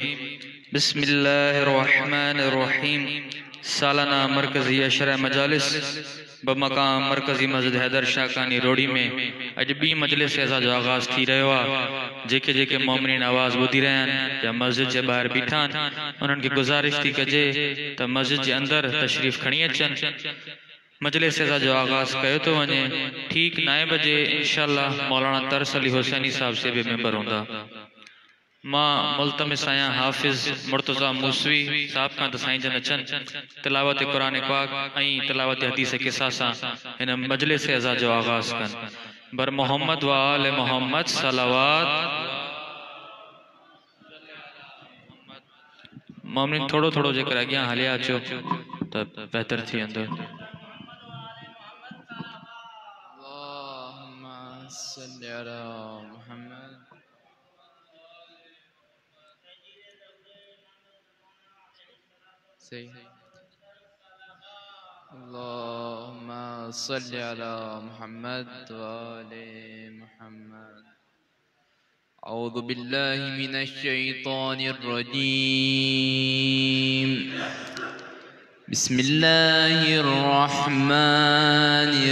بسم اللہ الرحمن الرحیم سالانہ مرکزی اشرہ مجالس بمقام مرکزی مسجد حیدر شاہ کانی روڑی میں اجبی مجلس ایسا جو آغاز تھی رہے ہوا جے مومنین آواز بدھی رہے ہیں یا مسجد کے باہر بیٹھان انہوں کی گزارش تھی کہ جے تا مسجد کے اندر تشریف کھڑی اچن مجلس ایسا جو آغاز کہے تو ونے ٹھیک 9 بجے انشاءاللہ مولانا ترس علی حسینی صاحب سے بھی ممبر ہوندہ ماں ملتمس آیاں حافظ مرتضی موسوی صاحب کان تسائیں جن اچن تلاوت قرآن پاک آئیں تلاوت حدیث کے ساسا ان مجلس ایزا جو آغاز کن بر محمد و آل محمد صلوات مومنین تھوڑو جے کر اگیاں حالیا چو تب بہتر تھی اندر اللہم صلی علی محمد اللہم صلی علی محمد وآل محمد اعوذ باللہ من الشیطان الرجیم بسم اللہ الرحمن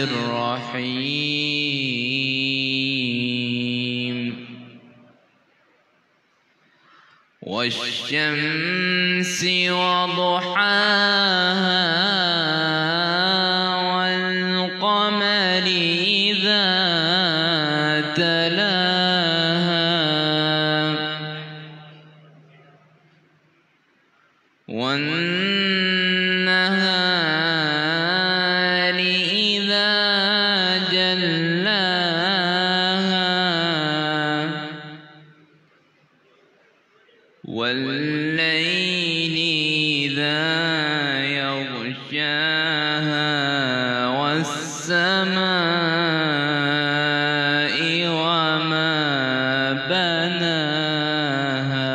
الرحیم والشمس وضحاها والقمر إذا تلاها والنهار إذا جلاها والليل إذا يغشاها والسماء وما بناها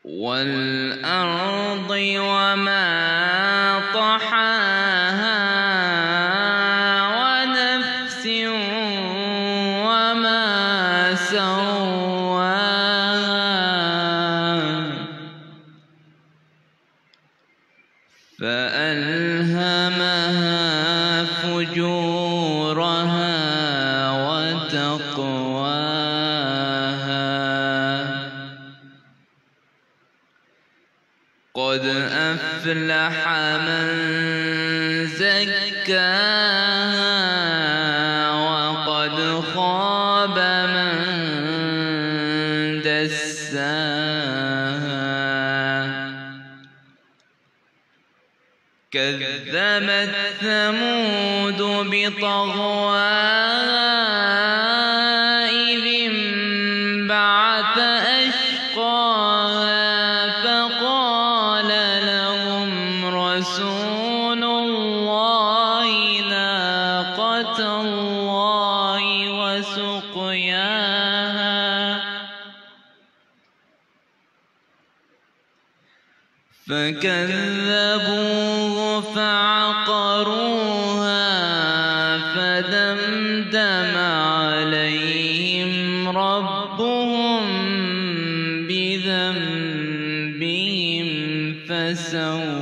والأرض وما طحاها ونفس وما سواها فألهمها فجورها وتقواها قد أفلح من زكاها وقد خاب من دساها كذبت ثمود بطغواها إذ انبعث أشقاها فقال لهم رسول الله ناقة الله وسقياها فكذبوه فعقروها فدمدم عليهم ربهم بذنبهم فسواها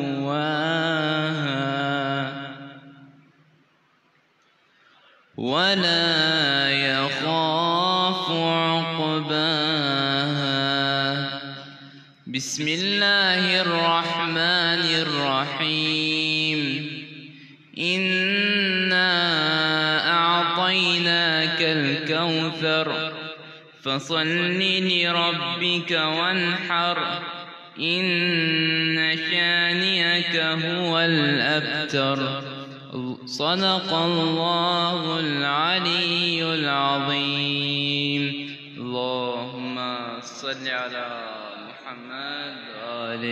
ولا يخاف عقباها بسم الله الرحمن الرحيم إنا أعطيناك الكوثر فصل لربك وانحر إن شانئك هو الأبتر صدق الله العلي العظيم اللهم صل على محمد وآل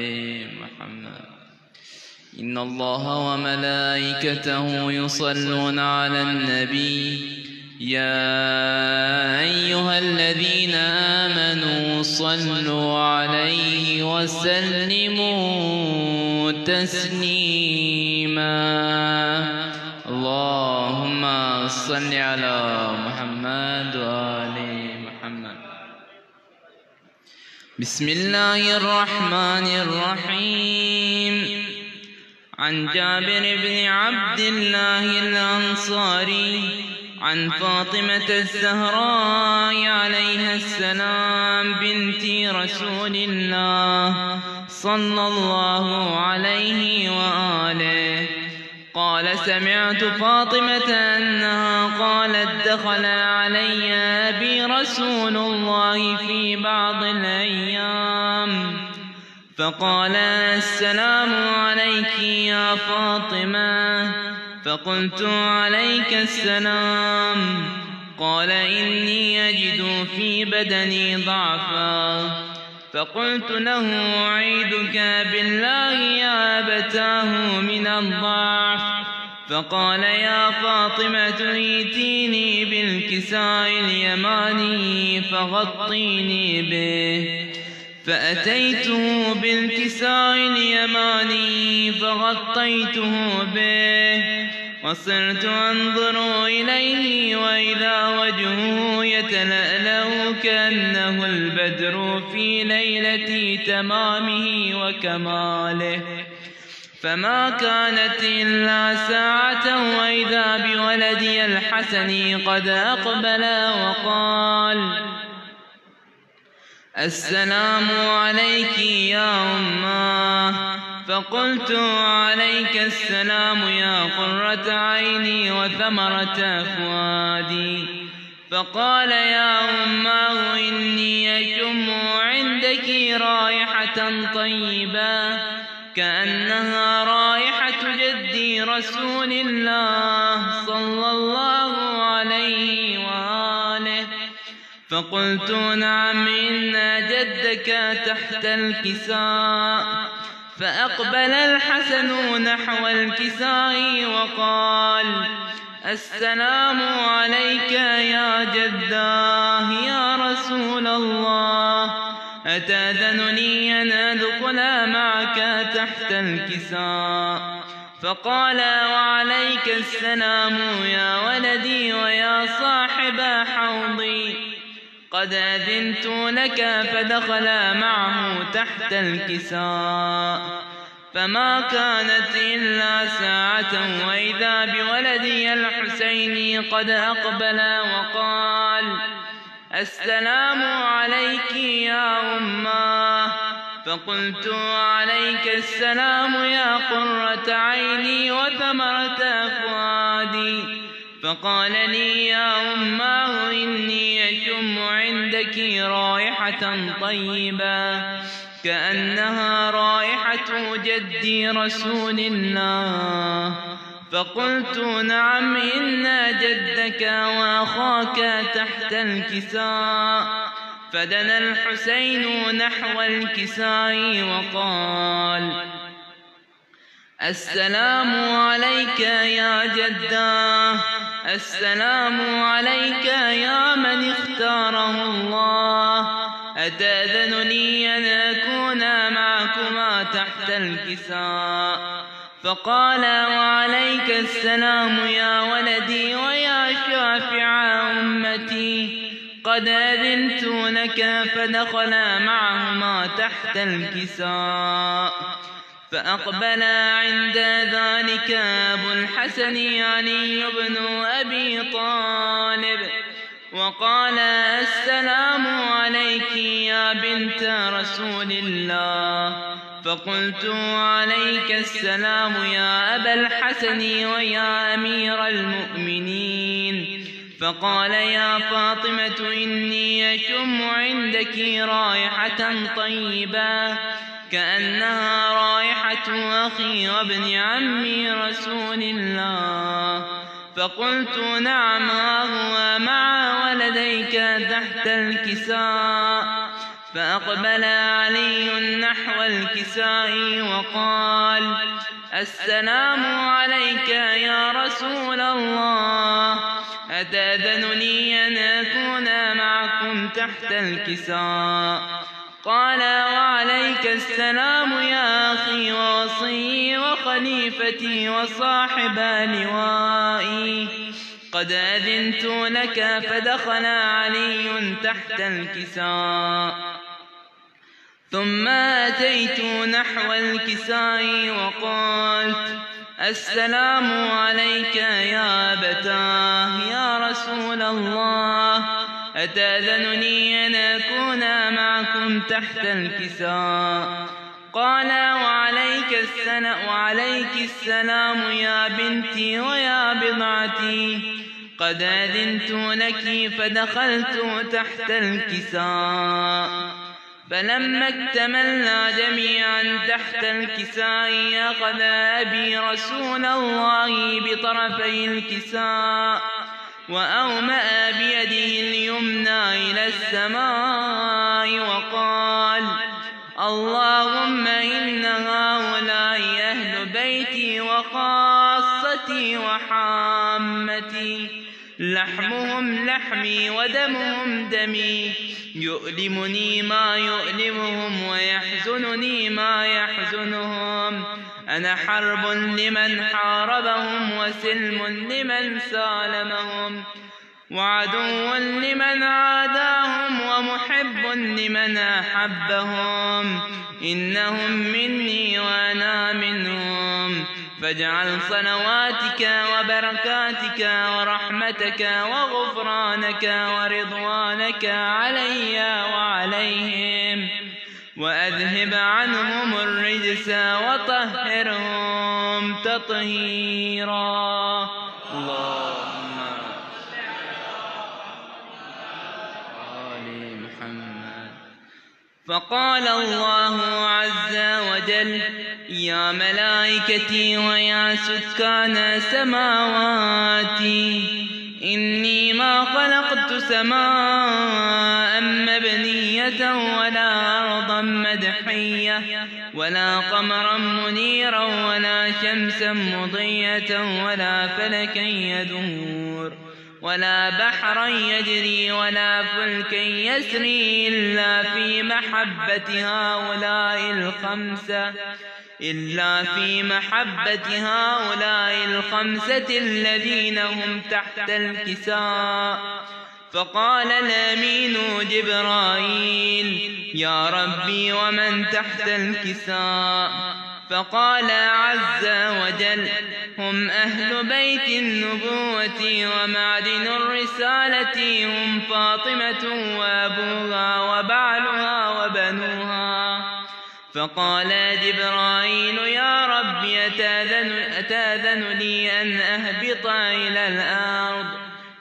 محمد إن الله وملائكته يصلون على النبي يا أيها الذين آمنوا صلوا عليه وسلموا تسليما اللهم صل على محمد وآل محمد بسم الله الرحمن الرحيم. عن جابر بن عبد الله الأنصاري عن فاطمة الزهراء عليها السلام بنت رسول الله صلى الله عليه وآله قال: سمعت فاطمة أنها قالت: دخل علي أبي رسول الله في بعض الأيام فقال: السلام عليك يا فاطمة. فقلت: عليك السلام. قال: إني أجد في بدني ضعفا. فقلت له: أعيذك بالله يا أبتاه من الضعف. فقال: يا فاطمة ائتيني بالكساء اليماني فغطيني به. فأتيته بالكساء اليماني فغطيته به، وصرت أنظر إليه وإذا وجهه يتلألأ كأنه البدر في ليلة تمامه وكماله. فما كانت إلا ساعة وإذا بولدي الحسن قد أقبل وقال: السلام عليك يا أماه. فقلت: عليك السلام يا قرة عيني وثمرة فؤادي. فقال: يا أماه إني أشم عندك رائحة طيبة كأنها رائحة جدي رسول الله صلى الله عليه وآله. فقلت: نعم إن جدك تحت الكساء. فأقبل الحسن نحو الكساء وقال: السلام عليك يا جداه يا رسول الله، أتأذنني أن أدخل معك تحت الكساء؟ فقال: وعليك السلام يا ولدي ويا صاحب حوضي، قد أذنت لك. فدخل معه تحت الكساء. فما كانت إلا ساعة وإذا بولدي الحسين قد أقبل وقال: السلام عليك يا أماه. فقلت: عليك السلام يا قرة عيني وثمرة فؤادي. فقال لي: يا أماه إني أشم عندك رائحة طيبة كأنها رائحة جدي رسول الله. فقلت: نعم إن جدك وأخاك تحت الكساء. فدنا الحسين نحو الكساء وقال: السلام عليك يا جداه، السلام عليك يا من اختاره الله، أتأذنني أن أكون معكما تحت الكساء؟ فقال: وعليك السلام يا ولدي ويا شافع أمتي، قد أذنت لك. فدخل معهما تحت الكساء. فأقبل عند ذلك أبو الحسن علي بن أبي طالب وقال: السلام عليك يا بنت رسول الله. فقلت: عليك السلام يا أبا الحسن ويا أمير المؤمنين. فقال: يا فاطمة إني أشم عندك رائحة طيبة كأنها رائحة أخي وابن عمي رسول الله. فقلت: نعم هو مع ولديك تحت الكساء. فأقبل علي نحو الكساء وقال: السلام عليك يا رسول الله، أتأذنني أن أكون معكم تحت الكساء؟ قال: وعليك السلام يا أخي ووصي وخليفتي وصاحب لوائي، قد أذنت لك. فدخل علي تحت الكساء. ثم أتيت نحو الكساء وقلت السلام عليك يا أبتاه يا رسول الله أتأذنني أن أكون معكم تحت الكساء؟ قال وعليك السلام يا بنتي ويا بضعتي، قد أذنت لك فدخلت تحت الكساء. فلما اكتملنا جميعا تحت الكساء أخذ أبي رسول الله بطرفي الكساء وأومأ بيده اليمنى إلى السماء وقال اللهم إن هؤلاء أهل بيتي وخاصتي وحامتي، لحمهم لحمي ودمهم دمي، يؤلمني ما يؤلمهم ويحزنني ما يحزنهم، أنا حرب لمن حاربهم وسلم لمن سالمهم، وعدو لمن عاداهم ومحب لمن أحبهم، إنهم مني وأنا منهم، فاجعل صلواتك وبركاتك ورحمتك وغفرانك ورضوانك علي وعليهم، وأذهب عنهم الرجس وطهرهم تطهيرا. اللهم آل محمد. فقال الله عز وجل يا ملائكتي ويا سكان سماواتي إني ما خلقت سماء مبنية ولا أرضا مدحية ولا قمرا منيرا ولا شمسا مضية ولا فلكا يدور ولا بحرا يجري ولا فلكا يسري إلا في محبة هؤلاء الخمسة الذين هم تحت الكساء. فقال الأمين جبرائيل يا ربي ومن تحت الكساء؟ فقال عز وجل هم أهل بيت النبوة ومعدن الرسالة، هم فاطمة وأبوها وبعلها وبنوها. فقال جبرائيل يا رب أتأذن لي أن أهبط إلى الأرض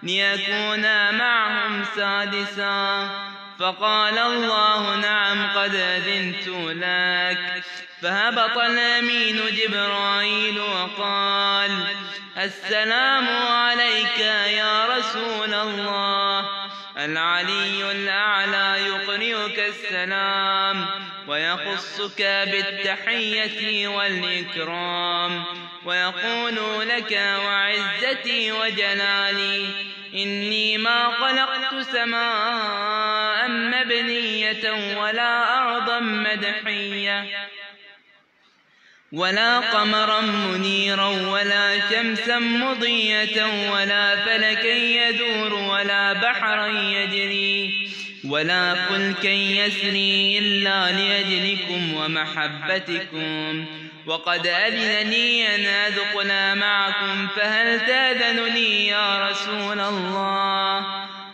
ليكون معهم سادسا؟ فقال الله نعم قد أذنت لك. فهبط الأمين جبرائيل وقال السلام عليك يا رسول الله. العلي الأعلى يقرئك السلام ويخصك بالتحية والإكرام ويقول لك وعزتي وجلالي إني ما خلقت سماء مبنية ولا أرضا مدحية ولا قمرا منيرا ولا شمسا مضية ولا فلكا يدور ولا بحرا يجري ولا فلكا يسري إلا لأجلكم ومحبتكم، وقد أذن لي أن أدخل معكم فهل تأذن لي يا رسول الله؟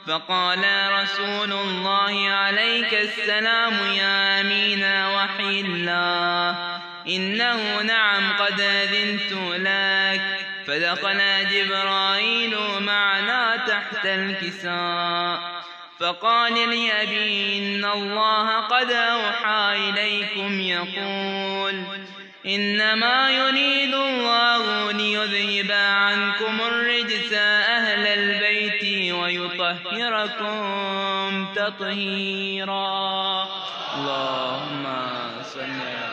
فقال رسول الله عليك السلام يا أمين وحي الله إنه نعم قد أذنت لك. فدخل جبرائيل معنا تحت الكساء فقال لأبي إن الله قد أوحى إليكم يقول إنما يريد الله ليذهب عنكم الرجس أهل البيت ويطهركم تطهيرا. اللهم صل على.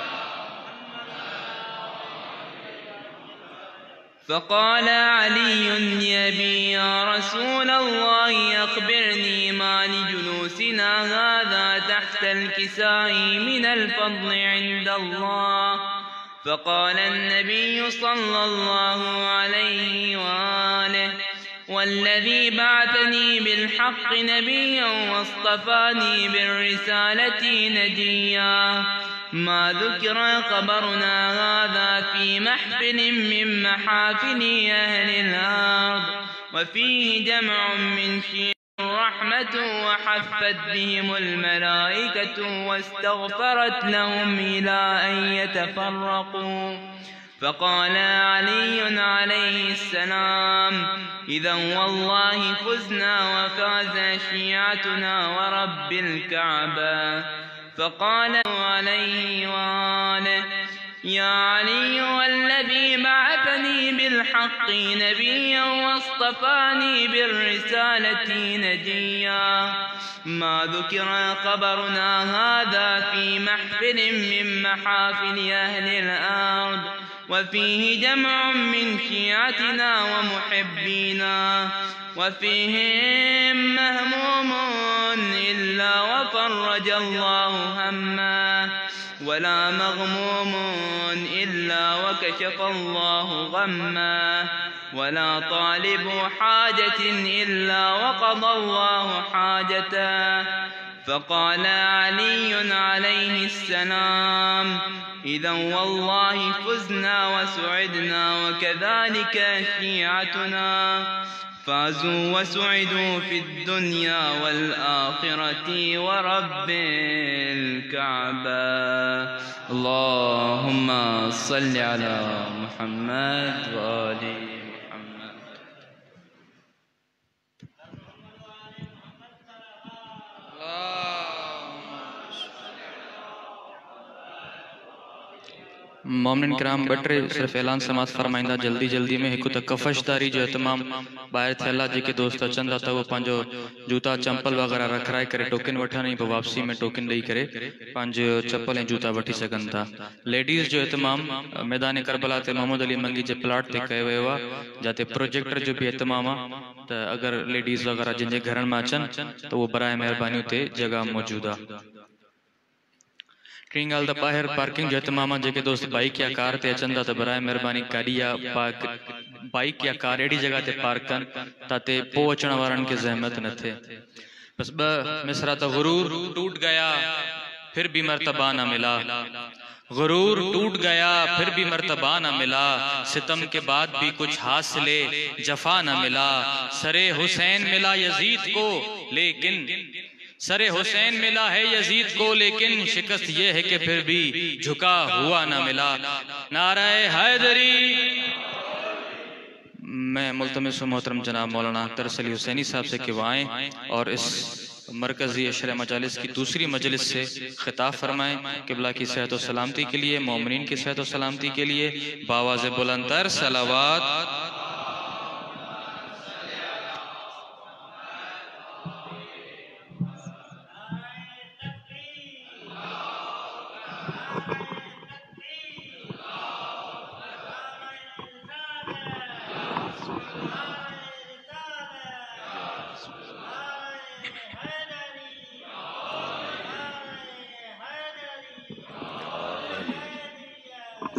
فقال علي لأبي يا رسول الله أخبرني ما لجلوسنا هذا تحت الكساء من الفضل عند الله. فقال النبي صلى الله عليه وآله والذي بعثني بالحق نبيا واصطفاني بالرسالة نجيا ما ذكر خبرنا هذا في محفل من محافل أهل الأرض وفيه جمع من شيء الرحمة وحفت بهم الملائكة واستغفرت لهم إلى أن يتفرقوا فقال علي عليه السلام إذا والله فزنا وفاز شيعتنا ورب الكعبة فقال عليه وآله يا علي والذي بعثني بالحق نبيا واصطفاني بالرسالة نجيا ما ذكر خبرنا هذا في محفل من محافل أهل الأرض وفيه جمع من شيعتنا ومحبينا وفيهم مهموم إلا وفرج الله همه ولا مغموم إلا وكشف الله غمه ولا طالب حاجة إلا وقضى الله حاجته فقال علي عليه السلام إذا والله فزنا وسعدنا وكذلك شيعتنا فازوا وسعدوا في الدنيا والآخرة ورب الكعبة اللهم صل على محمد وآل محمد. مومنین کرام بٹرے صرف اعلان سماعت فرمائندہ جلدی جلدی میں ایک کفش داری جو اہتمام باہر تھے اللہ جی کے دوست چندہ تھا وہ پانچو جوتا چمپل وغیرہ رکھ رائے کرے ٹوکن وٹھا نہیں پہ واپسی میں ٹوکن دئی کرے پانچو چپلیں جوتا وٹھی سکن تھا. لیڈیز جو اہتمام میدان کربلا تے محمد علی منگی جے پلاٹ تے کہے ہوئے ہوا جاتے پروجیکٹر جو بھی اہتمام اگر لیڈیز وغیرہ جن جے گھرن میں اچن تو وہ برائے مہربانی تے جگہ موجودہ. ٹرینگال دا باہر پارکنگ جو اہتماما جے کے دوست بائک یا کار تے اچندہ تا برائے مہربانی گاڑی یا بائک یا کار ایڈی جگہ تے پارکن تاتے پوچھنا وارن کے زحمت نہ تھے. بس مصرہ تا غرور ٹوٹ گیا پھر بھی مرتبہ نہ ملا غرور ٹوٹ گیا پھر بھی مرتبہ نہ ملا ستم کے بعد بھی کچھ حاصل جفا نہ ملا سر حسین ملا یزید کو لیکن سر حسین ملا ہے یزید کو لیکن شکست یہ ہے کہ پھر بھی جھکا ہوا نہ ملا. نعرہ حیدری. میں ملتمس محترم جناب مولانا اختر علی حسینی صاحب سے کہ وہ آئیں اور اس مرکزی اشرع مجالس کی دوسری مجلس سے خطاب فرمائیں. قبلہ کی صحت و سلامتی کے لیے مومنین کی صحت و سلامتی کے لیے بآواز بلندتر صلوات.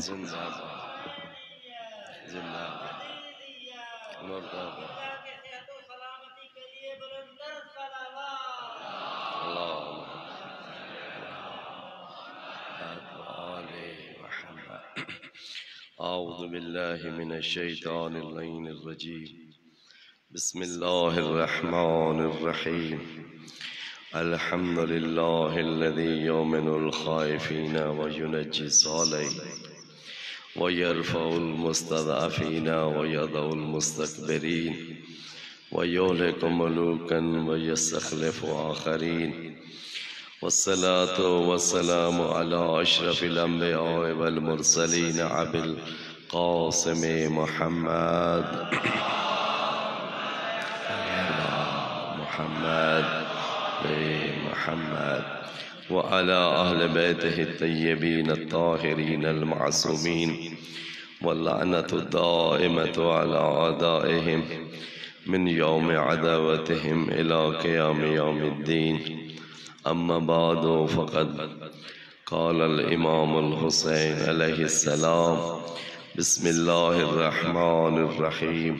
زندہ زندہ مردہ اللہم اعوذ باللہ من الشیطان اللعین الرجیم بسم اللہ الرحمن الرحیم الحمد للہ الذی یؤمن الخائفین وینجی الصالحین ويرفع المستضعفين ويضع المستكبرين ويهلك ملوكا ويستخلف آخرين والصلاة والسلام على أشرف الأنبياء والمرسلين أبي القاسم محمد وعلى أهل بيته الطيبين الطاهرين المعصومين واللعنة الدائمة على أعدائهم من يوم عداوتهم إلى قيام يوم الدين. أما بعد فقد قال الإمام الحسين عليه السلام بسم الله الرحمن الرحيم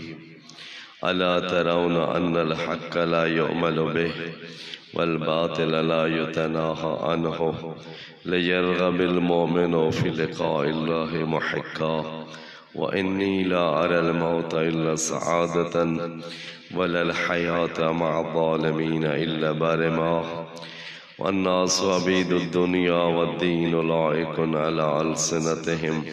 ألا ترون أن الحق لا يؤمل به والباطل لا يتناهى عنه ليرغب المؤمن في لقاء الله محقا وإني لا أرى الموت إلا سعادة ولا الحياة مع الظالمين إلا برما والناس عبيد الدنيا والدين لائق على ألسنتهم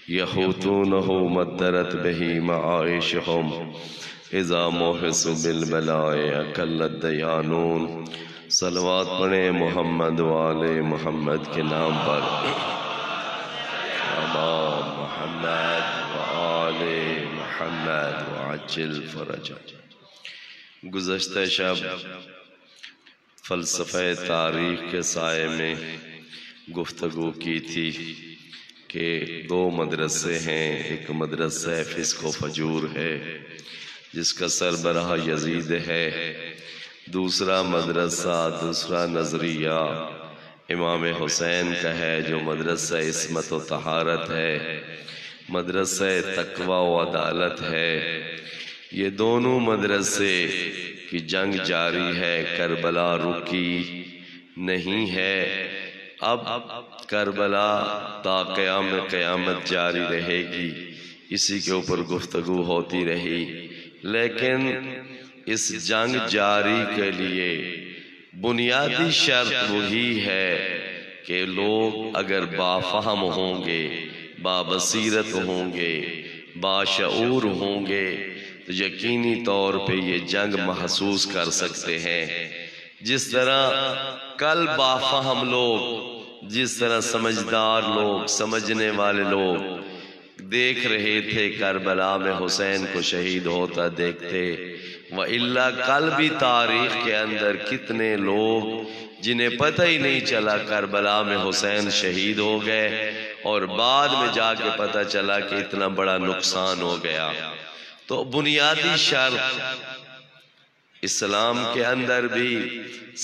يحوتونه مدرت به معائشهم اذا محسوا بالبلاء اکل الدیانون. صلوات پڑھیں محمد والے محمد کے نام پر. محمد وآل محمد وعجل فرجہ. گزشتہ شب فلسفہ تاریخ کے سائے میں گفتگو کی تھی کہ دو مدرسے ہیں. ایک مدرسہ فسق و فجور ہے جس کا سربراہ یزید ہے. دوسرا مدرسہ، دوسرا نظریہ امام حسین کا ہے جو مدرسہ عصمت و طہارت ہے، مدرسہ تقوی و عدالت ہے. یہ دونوں مدرسے کی جنگ جاری ہے. کربلا رکی نہیں ہے. اب کربلا تا قیام قیامت جاری رہے گی. اسی کے اوپر گفتگو ہوتی رہی. لیکن اس جنگ جاری کے لیے بنیادی شرط وہی ہے کہ لوگ اگر بافہم ہوں گے، بابصیرت ہوں گے، باشعور ہوں گے تو یقینی طور پہ یہ جنگ محسوس کر سکتے ہیں. جس طرح کل بافہم لوگ، جس طرح سمجھدار لوگ، سمجھنے والے لوگ دیکھ رہے تھے کربلا میں حسین کو شہید ہوتا دیکھتے. وَإِلَّا کل بھی تاریخ کے اندر کتنے لوگ جنہیں پتہ ہی نہیں چلا کربلا میں حسین شہید ہو گئے اور بعد میں جا کے پتہ چلا کہ اتنا بڑا نقصان ہو گیا. تو بنیادی شرط اسلام کے اندر بھی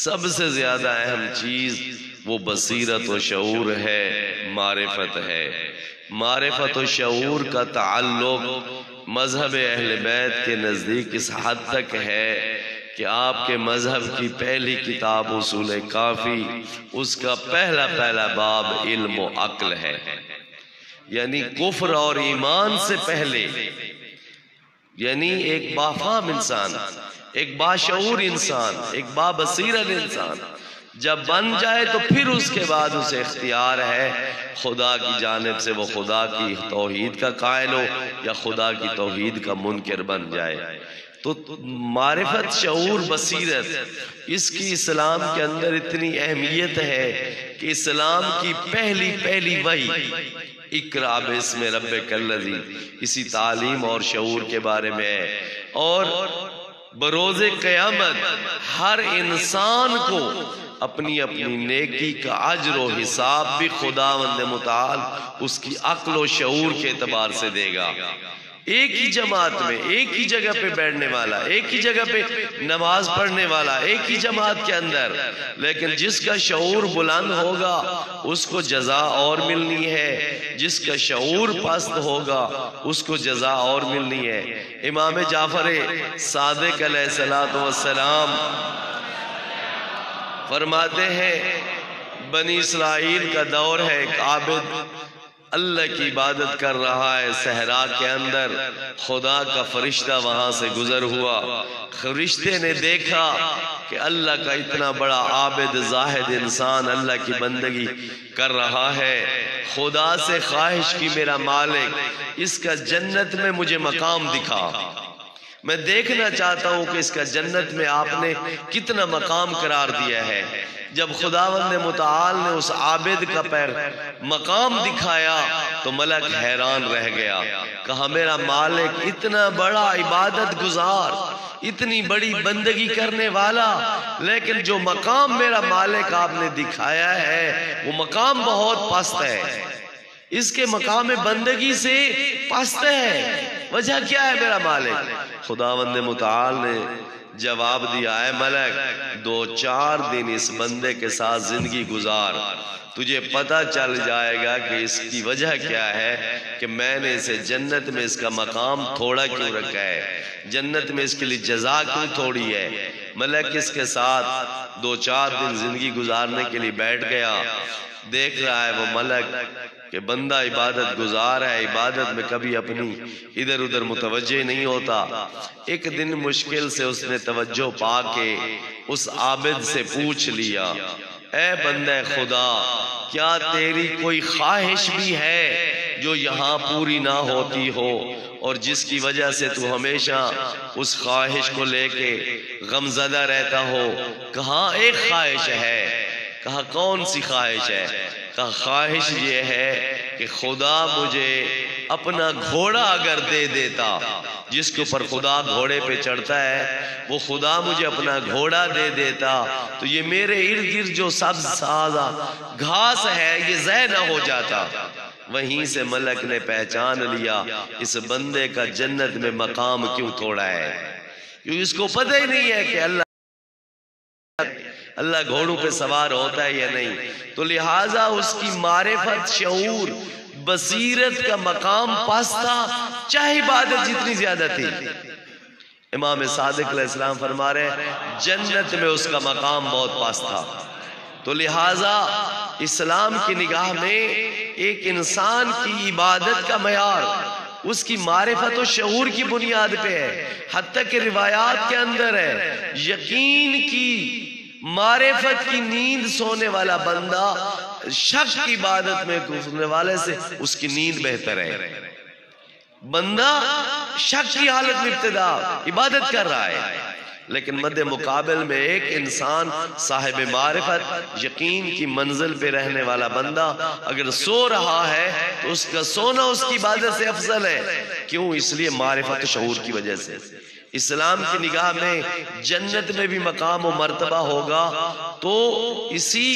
سب سے زیادہ اہم چیز وہ بصیرت و شعور ہے، معرفت ہے. معرفت و شعور کا تعلق مذہب اہل بیت کے نزدیک اس حد تک ہے کہ آپ کے مذہب کی پہلی کتاب اصول کافی، اس کا پہلا باب علم و عقل ہے. یعنی کفر اور ایمان سے پہلے، یعنی ایک بافہم انسان، ایک باشعور انسان، ایک بابصیرت انسان جب بن جائے تو پھر اس کے بعد اسے اختیار ہے خدا کی جانب سے وہ خدا کی توحید کا قائل ہو یا خدا کی توحید کا منکر بن جائے. تو معرفت، شعور، بصیرت، اس کی اسلام کے اندر اتنی اہمیت ہے کہ اسلام کی پہلی وحی اقرأ باسم ربک الذی، اسی تعلیم اور شعور کے بارے میں ہے. اور بروز قیامت ہر انسان کو اپنی نیکی کا اجر و حساب بھی خداوند متعال اس کی عقل و شعور کے اعتبار سے دے گا. ایک ہی جماعت میں، ایک ہی جگہ پہ بیٹھنے والا، ایک ہی جگہ پہ نماز پڑھنے والا، ایک ہی جماعت کے اندر، لیکن جس کا شعور بلند ہوگا اس کو جزا اور ملنی ہے، جس کا شعور پست ہوگا اس کو جزا اور ملنی ہے. امام جعفر صادق علیہ السلام فرماتے ہیں بنی اسرائیل کا دور ہے، ایک عابد اللہ کی عبادت کر رہا ہے صحرا کے اندر. خدا کا فرشتہ وہاں سے گزر ہوا. فرشتے نے دیکھا کہ اللہ کا اتنا بڑا عابد زاہد انسان اللہ کی بندگی کر رہا ہے. خدا سے خواہش کی میرا مالک اس کا جنت میں مجھے مقام دکھا، میں دیکھنا چاہتا ہوں کہ اس کا جنت میں آپ نے کتنا مقام قرار دیا ہے. جب خداوند متعال نے اس عابد کا مقام دکھایا تو ملک حیران رہ گیا. کہا میرا مالک اتنا بڑا عبادت گزار، اتنی بڑی بندگی کرنے والا، لیکن جو مقام میرا مالک آپ نے دکھایا ہے وہ مقام بہت پست ہے، اس کے مقام بندگی سے پست ہے. وجہ کیا ہے میرا مالک؟ خداوند متعال نے جواب دیا ہے ملک 2-4 دن اس بندے کے ساتھ زندگی گزار، تجھے پتہ چل جائے گا کہ اس کی وجہ کیا ہے کہ میں نے اسے جنت میں اس کا مقام تھوڑا کیوں رکھا ہے، جنت میں اس کے لیے جزا کیوں تھوڑی ہے۔ ملک اس کے ساتھ 2-4 دن زندگی گزارنے کے لیے بیٹھ گیا۔ دیکھ رہا ہے وہ ملک کہ بندہ عبادت گزار ہے، عبادت میں کبھی اپنی ادھر ادھر متوجہ نہیں ہوتا۔ ایک دن مشکل سے اس نے توجہ پا کے اس عابد سے پوچھ لیا، اے بندہ خدا، کیا تیری کوئی خواہش بھی ہے جو یہاں پوری نہ ہوتی ہو اور جس کی وجہ سے تو ہمیشہ اس خواہش کو لے کے غمزدہ رہتا ہو؟ کہا ایک خواہش ہے۔ کہا کون سی خواہش ہے؟ کہا خواہش یہ ہے کہ خدا مجھے اپنا گھوڑا اگر دے دیتا، جس کے اوپر خدا گھوڑے پہ چڑھتا ہے، وہ خدا مجھے اپنا گھوڑا دے دیتا تو یہ میرے ارد گرد جو سبز سازا گھاس ہے یہ ضائع نہ ہو جاتا۔ وہیں سے ملک نے پہچان لیا اس بندے کا جنت میں مقام کیوں تھوڑا ہے، کیوں اس کو پتہ ہی نہیں ہے کہ اللہ گھوڑوں پہ سوار ہوتا ہے یا نہیں۔ تو لہٰذا اس کی معرفت، شعور، بصیرت کا مقام پاس تھا، چاہے عبادت جتنی زیادہ تھی۔ امام صادق علیہ السلام فرما رہے ہیں جنت میں اس کا مقام بہت پاس تھا۔ تو لہٰذا اسلام کی نگاہ میں ایک انسان کی عبادت کا معیار اس کی معرفت و شعور کی بنیاد پہ ہے، حتیٰ کہ روایات کے اندر ہے یقین کی معرفت کی نیند سونے والا بندہ شک کی عبادت میں گزرنے والے سے اس کی نیند بہتر ہے۔ بندہ شک کی حالت میں ابتدا عبادت کر رہا ہے، لیکن مد مقابل میں ایک انسان صاحب معرفت یقین کی منزل پہ رہنے والا بندہ اگر سو رہا ہے تو اس کا سونا اس کی عبادت سے افضل ہے۔ کیوں؟ اس لیے معرفت و شعور کی وجہ سے۔ اسلام کی نگاہ میں جنت میں بھی مقام و مرتبہ ہوگا تو اسی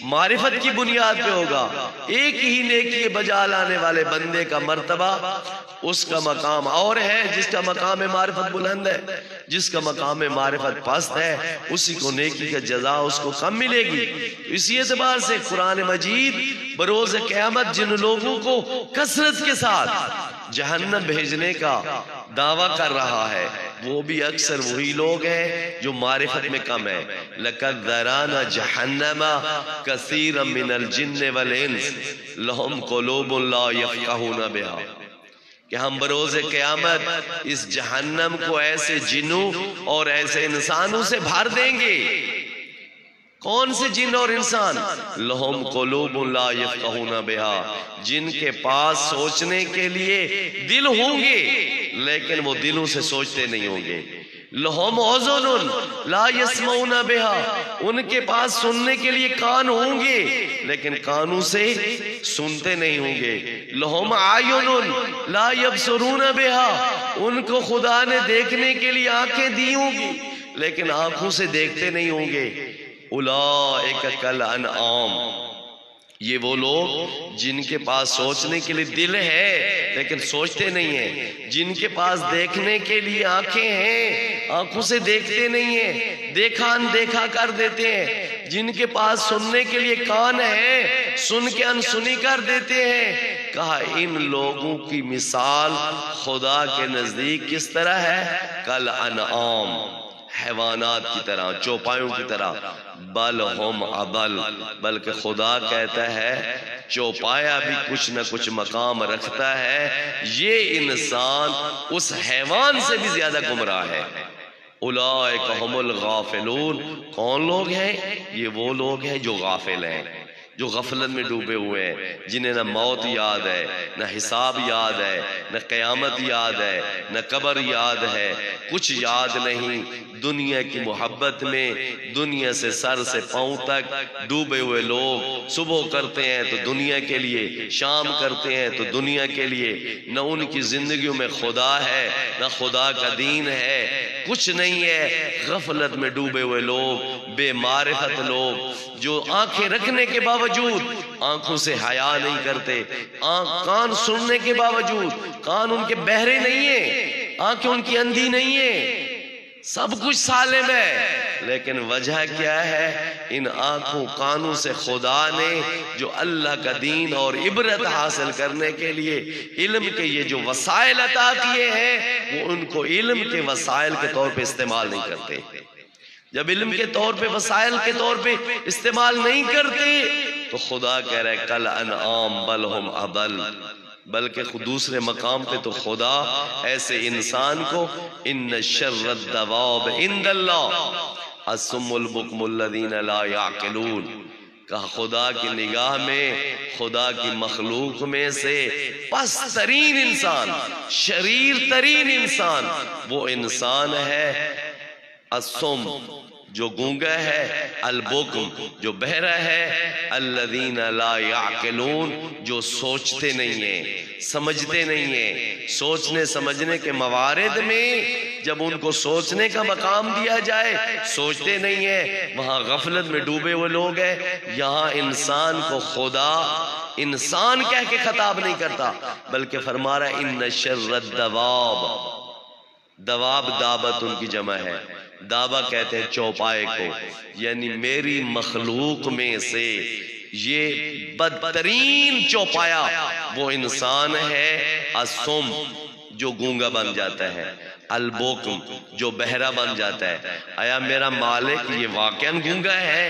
معرفت کی بنیاد پہ ہوگا۔ ایک ہی نیکی بجا لانے والے بندے کا مرتبہ اس کا مقام اور ہے، جس کا مقام معرفت بلند ہے، جس کا مقام معرفت پست ہے اسی کو نیکی کا جزا اس کو کم ملے گی۔ اسی اعتبار سے قرآن مجید بروز قیامت جن لوگوں کو کثرت کے ساتھ جہنم بھیجنے کا دعویٰ کر رہا ہے وہ بھی اکثر وہی لوگ ہیں جو معرفت میں کم ہے۔ لَقَدْ ذَرَانَ جَحَنَّمَ كَثِيرًا مِنَ الْجِنِّ وَالْإِنسِ لَهُمْ قُلُوبٌ لَا يَفْقَهُونَ بِهَا، کہ ہم بروز قیامت اس جہنم کو ایسے جنوں اور ایسے انسانوں سے بھر دیں گے۔ کون سے جن اور انسان؟ لہم قلوب لا یفقہون بہا، جن کے پاس سوچنے کے لیے دل ہوں گے لیکن وہ دلوں سے سوچتے نہیں ہوں گے۔ لہم اذن لا یسمعون بہا، ان کے پاس سننے کے لیے کان ہوں گے لیکن کانوں سے سنتے نہیں ہوں گے۔ لہم اعین لا یبصرون بہا، ان کو خدا نے دیکھنے کے لیے آنکھیں دی ہوں گی لیکن آنکھوں سے دیکھتے نہیں ہوں گے۔ اولئک کالانعام، یہ وہ لوگ جن کے پاس سوچنے کے لیے دل ہے لیکن سوچتے نہیں ہیں، جن کے پاس دیکھنے کے لیے آنکھیں ہیں آنکھوں سے دیکھتے نہیں ہیں، دیکھا اندیکھا کر دیتے ہیں، جن کے پاس سننے کے لیے کان ہے سن کے انسنی کر دیتے ہیں۔ کہا ان لوگوں کی مثال خدا کے نزدیک کس طرح ہے؟ کالانعام، حیوانات کی طرح، چوپایوں کی طرح۔ بل ہم اضل، بلکہ خدا کہتا ہے چوپایا بھی کچھ نہ کچھ مقام رکھتا ہے، یہ انسان اس حیوان سے بھی زیادہ گمراہ ہے۔ اولئک هم الغافلون، کون لوگ ہیں؟ یہ وہ لوگ ہیں جو غافل ہیں، جو غفلت میں ڈوبے ہوئے ہیں، جنہیں نہ موت یاد ہے، نہ حساب یاد ہے، نہ قیامت یاد ہے، نہ قبر یاد ہے، کچھ یاد نہیں۔ دنیا کی محبت میں دنیا سے سر سے پاؤں تک ڈوبے ہوئے لوگ صبح کرتے ہیں تو دنیا کے لیے، شام کرتے ہیں تو دنیا کے لیے، نہ ان کی زندگیوں میں خدا ہے نہ خدا کا دین ہے، کچھ نہیں ہے۔ غفلت میں ڈوبے ہوئے لوگ، بے معرفت لوگ جو آنکھیں رکھنے کے باوجود آنکھوں سے حیا نہیں کرتے، کان سننے کے باوجود کان ان کے بہرے نہیں ہیں، آنکھیں ان کی اندھی نہیں ہیں، سب کچھ سالم ہے، لیکن وجہ کیا ہے؟ ان آنکھوں کانوں سے خدا نے جو اللہ کا دین اور عبرت حاصل کرنے کے لیے علم کے یہ جو وسائل عطا کیے ہیں، وہ ان کو علم کے وسائل کے طور پہ استعمال نہیں کرتے۔ جب علم کے طور پہ وسائل کے طور پہ استعمال نہیں کرتے تو خدا کہہ رہے کل انعام بل ہم اضل، بلکہ دوسرے مقام پہ تو خدا ایسے انسان کو ان شر الدواب عند اللہ الصم البکم الذین لا یعقلون، کہا خدا کی نگاہ میں، خدا کی مخلوق میں سے پست ترین انسان، شریر ترین انسان وہ انسان ہے الصم جو گونگا ہے، البکم جو بہرا ہے، الذین لا یعقلون جو سوچتے نہیں ہیں، سمجھتے نہیں ہیں۔ سوچنے سمجھنے کے موارد میں جب ان کو سوچنے کا مقام دیا جائے سوچتے نہیں ہیں، وہاں غفلت میں ڈوبے ہوئے لوگ ہیں۔ یہاں انسان کو خدا انسان کہہ کے خطاب نہیں کرتا، بلکہ فرما رہا ہے ان شر الدواب، دواب دابت ان کی جمع ہے، دابا کہتے ہیں چوپائے کو، یعنی میری مخلوق میں سے یہ بدترین چوپایا وہ انسان ہے الصم جو گونگا بن جاتا ہے، البکم جو بہرا بن جاتا ہے۔ آیا میرا مالک یہ واقعاً گونگا ہے،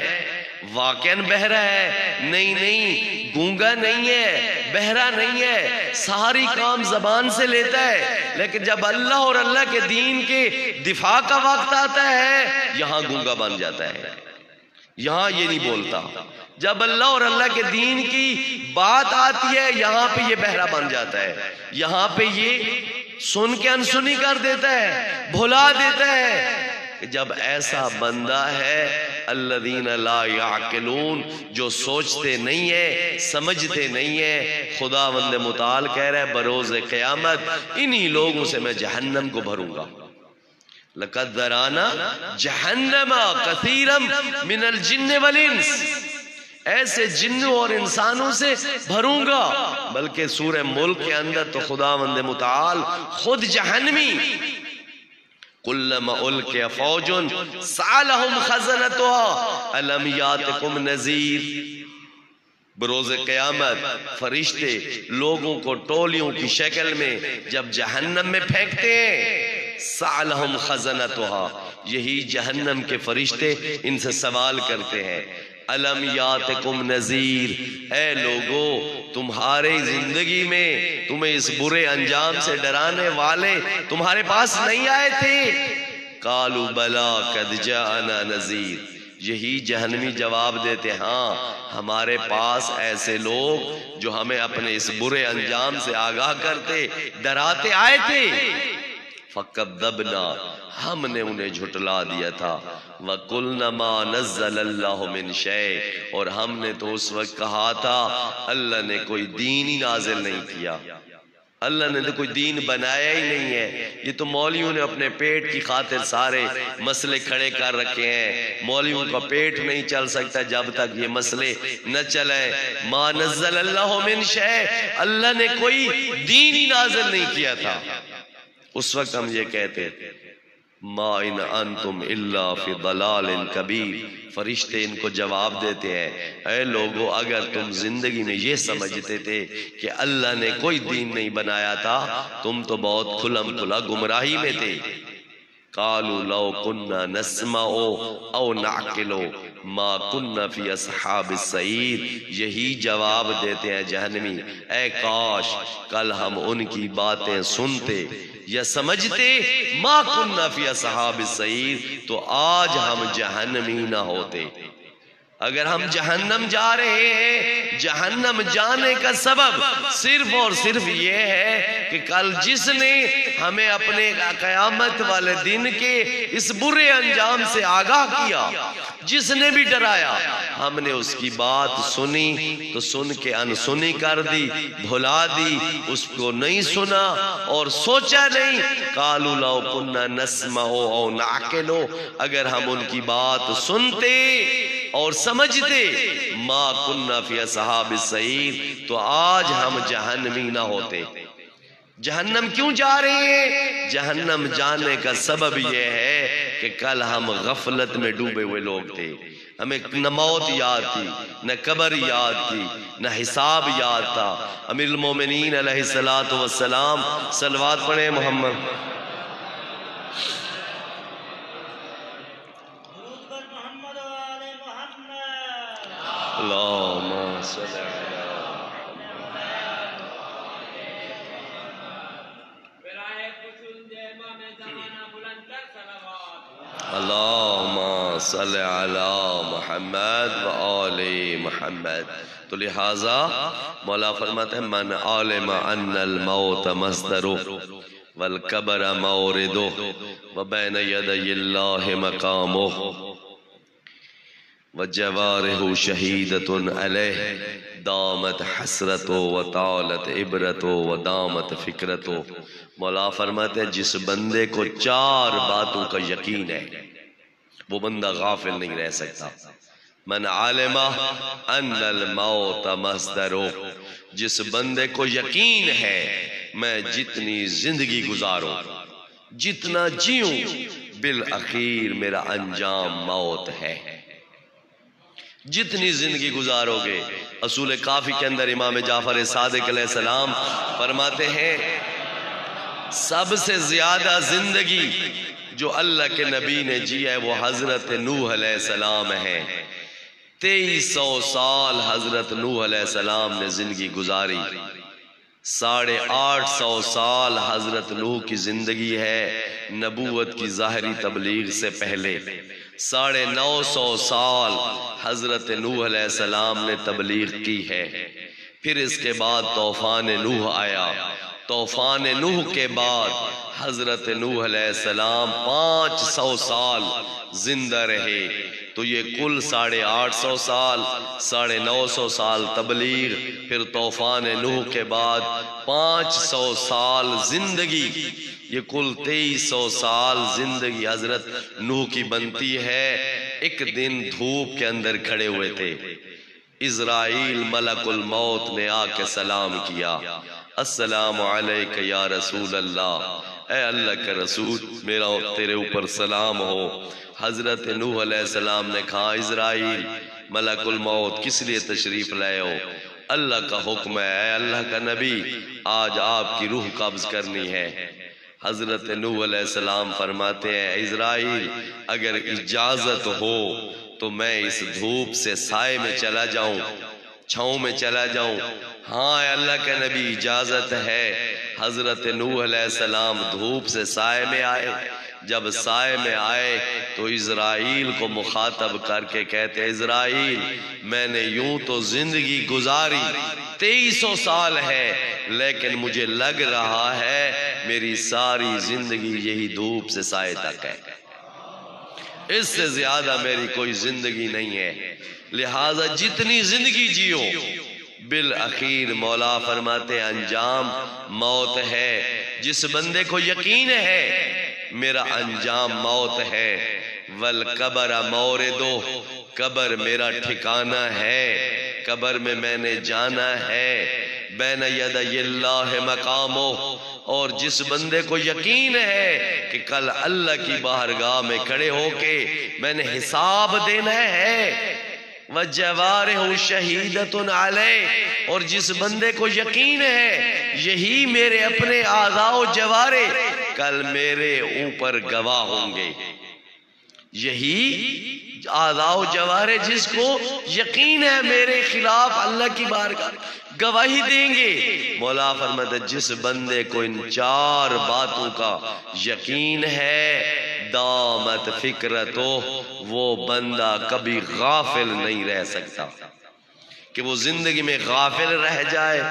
واقعاً بہرا ہے؟ نہیں، گونگا نہیں ہے، بہرا نہیں ہے، ساری کام زبان سے لیتا ہے، لیکن جب اللہ اور اللہ کے دین کے دفاع کا وقت آتا ہے یہاں گونگا بن جاتا ہے، یہاں یہ نہیں بولتا۔ جب اللہ اور اللہ کے دین کی بات آتی ہے یہاں پہ یہ بہرا بن جاتا ہے، یہاں پہ یہ سن کے انسنی کر دیتا ہے، بھلا دیتا ہے۔ جب ایسا بندہ ہے الذین لا یعقلون جو سوچتے نہیں ہے، سمجھتے نہیں ہے، خداوند متعال کہہ رہا ہے بروز قیامت انہی لوگوں سے میں جہنم کو بھروں گا۔ لقد ذرانا جہنم کثیرا من الجن والانس، ایسے جنوں اور انسانوں سے بھروں گا۔ بلکہ سورہ ملک کے اندر تو خداوند متعال خود جہنمی كلما ألقي فوج سألهم خزنتها ألم يأتكم نذير، بروز قیامت فرشتے لوگوں کو ٹولیوں کی شکل میں جب جہنم میں پھینکتے ہیں، سألهم خزنتها یہی جہنم کے فرشتے ان سے سوال کرتے ہیں الم یاتکم نذیر، اے لوگو تمہارے زندگی میں تمہیں اس برے انجام سے ڈرانے والے تمہارے پاس نہیں آئے تھے؟ قالوا بلا قد جاءنا نذیر، یہی جہنمی جواب دیتے ہاں ہمارے پاس ایسے لوگ جو ہمیں اپنے اس برے انجام سے آگاہ کرتے ڈراتے آئے تھے۔ فَكَذَّبْنَا ہم نے انہیں جھٹلا دیا تھا، وَقُلْنَا مَا نَزَّلَ اللَّهُ مِنْ شَيْءٍ، اور ہم نے تو اس وقت کہا تھا اللہ نے کوئی دین ہی نازل نہیں کیا، اللہ نے تو کوئی دین بنایا ہی نہیں ہے۔ یہ تو مولویوں نے اپنے پیٹ کی خاطر سارے مسئلے کھڑے کر رکھے ہیں، مولویوں کا پیٹ نہیں چل سکتا جب تک یہ مسئلے نہ چلیں۔ مَا نَزَّلَ اللَّهُ مِنْ شَيْءٍ، اللہ نے کوئی دین ہی نازل نہیں کیا تھا۔ اس وقت ہم یہ کہتے ما ان انتم الا فی ضلال کبیر، فرشتے ان کو جواب دیتے ہیں اے لوگو اگر تم زندگی میں یہ سمجھتے تھے کہ اللہ نے کوئی دین نہیں بنایا تھا تم تو بہت کھلم کھلا گمراہی میں تھے۔ قالوا لو كنا نسمع او نعقل ما كنا في اصحاب السعیر، یہی جواب دیتے ہیں جہنمی اے کاش کل ہم ان کی باتیں سنتے یا سمجھتے ما كنا في اصحاب السعیر تو آج ہم جہنمی نہ ہوتے۔ اگر ہم جہنم جا رہے ہیں جہنم جانے کا سبب صرف اور صرف یہ ہے کہ کل جس نے ہمیں اپنے قیامت والے دن کے اس برے انجام سے آگاہ کیا، جس نے بھی ڈرایا، ہم نے اس کی بات سنی تو سن کے انسنی کر دی، بھلا دی، اس کو نہیں سنا اور سوچا نہیں۔ قالوا لو كنا نسمع او نعقل، اگر ہم ان کی بات سنتے اور سمجھتے ما كنا فی اصحاب السعیر تو آج ہم جہنمی نہ ہوتے۔ جہنم کیوں جا رہے ہیں؟ جہنم جانے کا سبب یہ ہے کہ کل ہم غفلت میں ڈوبے ہوئے لوگ تھے، ہمیں نہ موت یاد تھی، نہ قبر یاد تھی، نہ حساب یاد تھا۔ امیر المومنین علیہ السلام صلوات پڑھیں محمد۔ اللہم صلی اللہم صلی علی محمد و آل محمد۔ تو لہذا مولا فرماتے ہیں من عالم ان الموت مصدرہ والقبر موردہ وبین یدی اللہ مقامہ وجوارہ شہیدۃ علیہ دامت حسرت و طالت عبرت و دامت فکرت۔ مولا فرماتے ہیں جس بندے کو 4 باتوں کا یقین ہے وہ بندہ غافل نہیں رہ سکتا۔ من علم ان الموت مصدرہ، جس بندے کو یقین ہے میں جتنی زندگی گزاروں، جتنا جیوں، بالآخر میرا انجام موت ہے۔ جتنی زندگی گزارو گے، اصول کافی کے اندر امام جعفر صادق علیہ السلام فرماتے ہیں سب سے زیادہ زندگی جو اللہ کے نبی نے جی ہے وہ حضرت نوح علیہ السلام ہے۔ 2300 سال حضرت نوح علیہ السلام نے زندگی گزاری، 850 سال حضرت نوح کی زندگی ہے نبوت کی ظاہری تبلیغ سے پہلے، 950 سال حضرت نوح علیہ السلام نے تبلیغ کی ہے۔ پھر اس کے بعد طوفان نوح آیا، طوفان نوح کے بعد حضرت نوح علیہ السلام 500 سال زندہ رہے، تو یہ کل 850 سال، 950 سال تبلیغ، پھر طوفان نوح کے بعد 500 سال زندگی، یہ کل 2300 سال زندگی حضرت نوح کی بنتی ہے۔ ایک دن دھوپ کے اندر کھڑے ہوئے تھے، اسرائیل ملک الموت نے آ کے سلام کیا، السلام علیک یا رسول اللہ، اے اللہ کا رسول میرا تیرے اوپر سلام ہو۔ حضرت نوح علیہ السلام نے کہا اسرائیل ملک الموت کس لیے تشریف لائے ہو؟ اللہ کا حکم ہے، اے اللہ کا نبی آج آپ کی روح قبض کرنی ہے۔ حضرت نوح علیہ السلام فرماتے ہیں اسرائیل اگر اجازت ہو تو میں اس دھوپ سے سائے میں چلا جاؤں، چھاؤں میں چلا جاؤں؟ ہاں اے اللہ کا نبی اجازت ہے۔ حضرت نوح علیہ السلام دھوپ سے سائے میں آئے، جب سائے میں آئے تو اسرائیل کو مخاطب کر کے کہتے اسرائیل میں نے یوں تو زندگی گزاری 2300 سال ہے، لیکن مجھے لگ رہا ہے میری ساری زندگی یہی دھوپ سے سائے تک ہے، اس سے زیادہ میری کوئی زندگی نہیں ہے، لہٰذا جتنی زندگی جیو بالآخر مولا فرماتے انجام موت ہے۔ جس بندے کو یقین ہے میرا انجام موت ہے، والقبر موردو، قبر میرا ٹھکانہ ہے، قبر میں نے جانا ہے، بین یدی اللہ مقامو، اور جس بندے کو یقین ہے کہ کل اللہ کی بارگاہ میں کھڑے ہو کے میں نے حساب دینا ہے، وجوارہ شہیدۃ علیہ، اور جس بندے کو یقین ہے یہی میرے اپنے اعضاء و جوارے کل میرے اوپر گواہ ہوں گے، یہی اعضاء و جوارے جس کو یقین ہے میرے خلاف اللہ کی بارگاہ گواہی دیں گے۔ مولا فرماتے جس بندے کو ان 4 باتوں کا یقین ہے دامت فکرتو، وہ بندہ کبھی غافل نہیں رہ سکتا کہ وہ زندگی میں غافل رہ جائے۔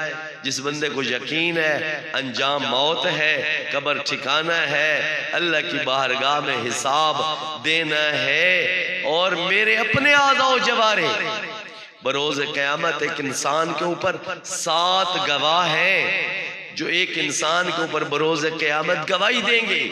جس بندے کو یقین ہے انجام موت ہے، قبر ٹھکانہ ہے، اللہ کی بارگاہ میں حساب دینا ہے، اور میرے اپنے اعضاء و جوارے بروز قیامت ایک انسان کے اوپر 7 گواہ ہیں جو ایک انسان کے اوپر بروز قیامت گواہی دیں گے۔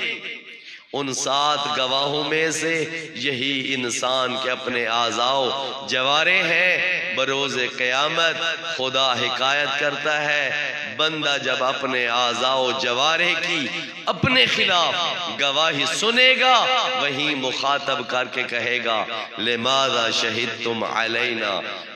ان 7 گواہوں میں سے یہی انسان کے اپنے اعضاء جوارے ہیں۔ بروز قیامت خدا حکایت کرتا ہے بندہ جب اپنے اعضاء و جوارح کی اپنے خلاف گواہی سنے گا وہیں مخاطب کر کے کہے گا لماذا شہدتم علینا،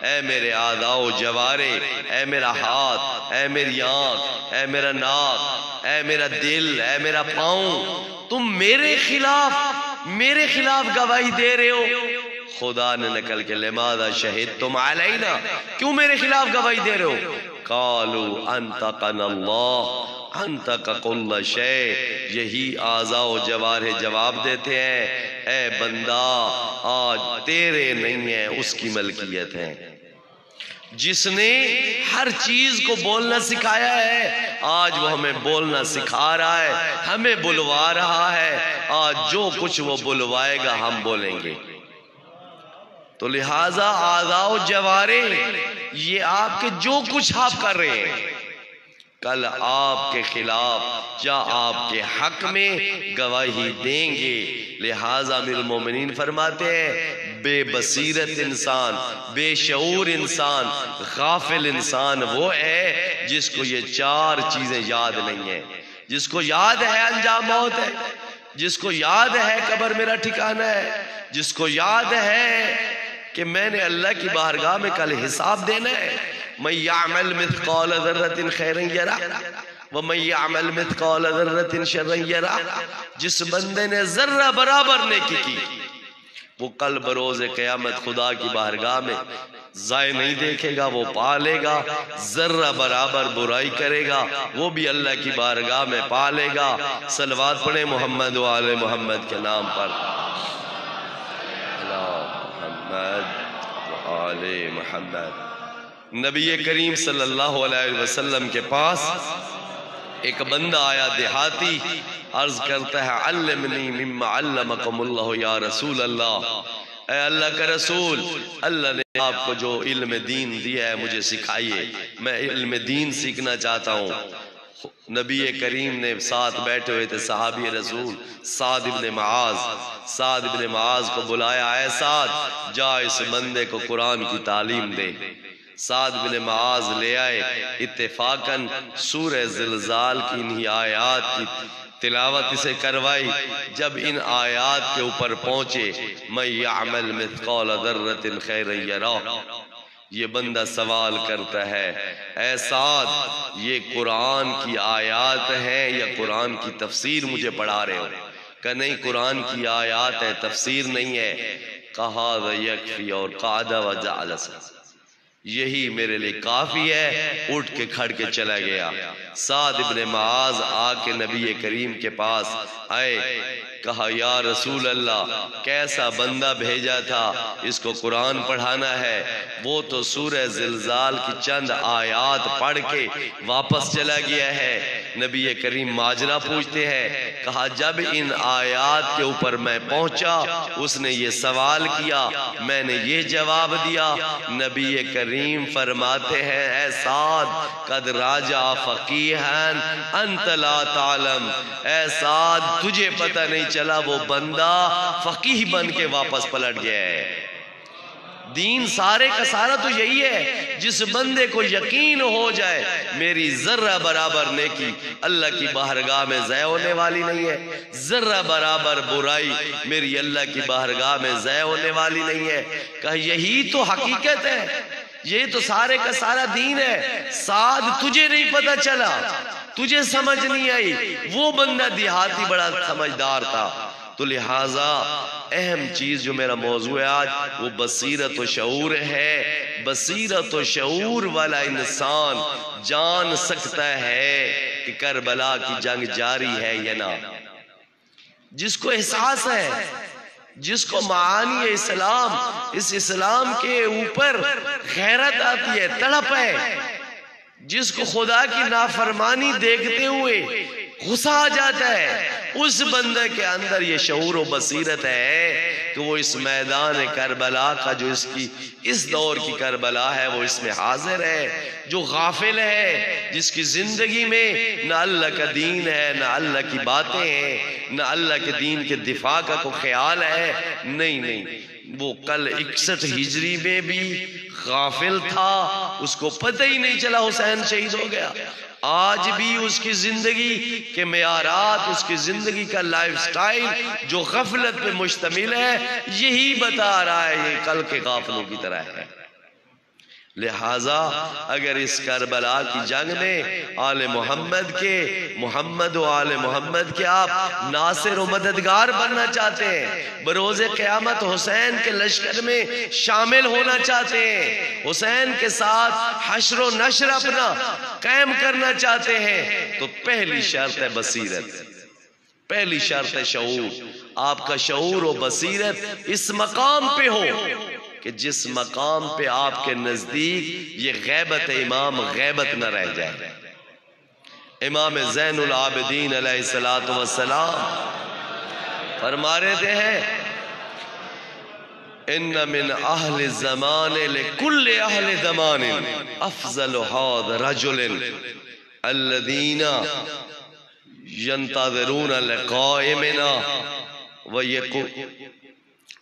اے میرے اعضاء و جوارح، اے میرا ہاتھ، اے میری آنکھ، اے میرا ناک، اے میرا دل، اے میرا پاؤں، تم میرے خلاف گواہی دے رہے ہو۔ خدا نے نکل کے لماذا شہدتم علینا، کیوں میرے خلاف گواہی دے رہے ہو؟ قالوا انطقنا اللہ انطق کل شیء، یہی اعضاء و جوارح جواب دیتے ہیں اے بندہ آج تیرے نہیں ہے، اس کی ملکیت ہے۔ جس نے ہر چیز کو بولنا سکھایا ہے آج وہ ہمیں بولنا سکھا رہا ہے، ہمیں بلوا رہا ہے، آج جو کچھ وہ بلوائے گا ہم بولیں گے۔ تو لہٰذا اعضاء و جوارح یہ آپ کے جو کچھ آپ کر رہے ہیں کل آپ کے خلاف یا آپ کے حق میں گواہی دیں گے۔ لہٰذا امیر المومنین فرماتے ہیں بے بصیرت انسان، بے شعور انسان، غافل انسان وہ ہے جس کو یہ چار چیزیں یاد نہیں ہیں، جس کو یاد ہے انجام موت ہے، جس کو یاد ہے قبر میرا ٹھکانہ ہے، جس کو یاد ہے کہ میں نے اللہ کی بارگاہ میں کل حساب دینا ہے۔ من یعمل مثقال ذرۃ خیرا یرہ ومن یعمل مثقال ذرۃ شرا یرہ، جس بندے نے ذرہ برابر نیکی کی وہ کل بروز قیامت خدا کی بارگاہ میں ضائع نہیں دیکھے گا، وہ پا لے گا۔ ذرہ برابر برائی کرے گا وہ بھی اللہ کی بارگاہ میں پا لے گا۔ صلوات پڑھیں محمد و آل محمد کے نام پر۔ محمد و آل محمد۔ نبی کریم صلی اللہ علیہ وسلم کے پاس ایک بندہ آیا دیہاتی، عرض کرتا ہے علمنی مما علمکم اللہ یا رسول اللہ، اے اللہ کا رسول، اللہ نے آپ کو جو علم دین دیا ہے مجھے سکھائیے، میں علم دین سیکھنا چاہتا ہوں۔ نبی کریم نے ساتھ بیٹھے ہوئے تھے صحابی رسول سعد ابن معاذ کو بلایا، اے سعد جا اس بندے کو قرآن کی تعلیم دے۔ سعد بن معاذ لے آئے، اتفاقاً سورہ زلزال کی انہی آیات کی تلاوت اسے کروائی۔ جب ان آیات کے اوپر پہنچے من یعمل مثقال ذرۃ خیرا یرہ، یہ بندہ سوال کرتا ہے اے سعد یہ قرآن کی آیات ہیں یا قرآن کی تفسیر مجھے پڑھا رہے ہو؟ کہ نہیں قرآن کی آیات ہے، تفسیر نہیں ہے۔ کہا یکفی اور قعد وجلس، یہی میرے لیے کافی ہے، اٹھ کے کھڑ کے چلا گیا۔ سعد ابن معاذ آ کے نبی کریم کے پاس آئے، کہا یا رسول اللہ کیسا بندہ بھیجا تھا، اس کو قرآن پڑھانا ہے، وہ تو سورہ زلزال کی چند آیات پڑھ کے واپس چلا گیا ہے۔ نبی کریم ماجرا پوچھتے ہیں، کہا جب ان آیات کے اوپر میں پہنچا اس نے یہ سوال کیا، میں نے یہ جواب دیا۔ نبی کریم فرماتے ہیں اے سعد قد راجع فقیہن انت لا تعلم، اے سعد تجھے پتہ نہیں چلا وہ بندہ فقیہ بن کے واپس پلٹ گیا ہے۔ دین سارے کا سارا تو یہی ہے، جس بندے کو یقین ہو جائے میری ذرہ برابر نیکی اللہ کی بارگاہ میں ضائع ہونے والی نہیں ہے، ذرہ برابر برائی میری اللہ کی بارگاہ میں ضائع ہونے والی نہیں ہے، کہ یہی تو حقیقت ہے، یہ تو سارے کا سارا دین ہے۔ سعد تجھے نہیں پتہ چلا، تجھے سمجھ نہیں آئی، وہ بندہ دیہاتی بڑا سمجھدار تھا۔ تو لہٰذا اہم چیز جو میرا موضوع ہے آج وہ بصیرت و شعور ہے۔ بصیرت و شعور والا انسان جان سکتا ہے کہ کربلا کی جنگ جاری ہے یا نہ، جس کو احساس ہے، جس کو معانی اسلام، اس اسلام کے اوپر غیرت آتی ہے، تڑپ ہے، جس کو خدا کی نافرمانی دیکھتے ہوئے غصہ آ جاتا ہے، اس بندے کے اندر یہ شعور و بصیرت ہے کہ وہ اس میدان کربلا کا جو اس دور کی کربلا ہے وہ اس میں حاضر ہے۔ جو غافل ہے، جس کی زندگی میں نہ اللہ کا دین ہے، نہ اللہ کی باتیں ہیں، نہ اللہ کے دین کے دفاع کا کوئی خیال ہے، نہیں وہ کل 61 ہجری میں بھی غافل تھا، اس کو پتہ ہی نہیں چلا حسین شہید ہو گیا۔ آج بھی اس کی زندگی کے معیارات، اس کی زندگی کا لائف سٹائل جو غفلت پہ مشتمل ہے، یہی بتا رہا ہے یہ کل کے غافلوں کی طرح ہے۔ لہٰذا اگر اس کربلا کی جنگ میں آل محمد کے، محمد و آل محمد کے آپ ناصر و مددگار بننا چاہتے ہیں، بروز قیامت حسین کے لشکر میں شامل ہونا چاہتے ہیں، حسین کے ساتھ حشر و نشر اپنا قائم کرنا چاہتے ہیں، تو پہلی شرط ہے بصیرت، پہلی شرط ہے شعور۔ آپ کا شعور و بصیرت اس مقام پہ ہو کہ جس مقام پہ آپ کے نزدیک یہ غیبت امام غیبت نہ رہ جائے۔ امام زین العابدین علیہ السلام فرما رہے ہیں ان من اہل الزمان لکل اہل زمان افضل هذا رجل الذین ينتظرون لقائمنا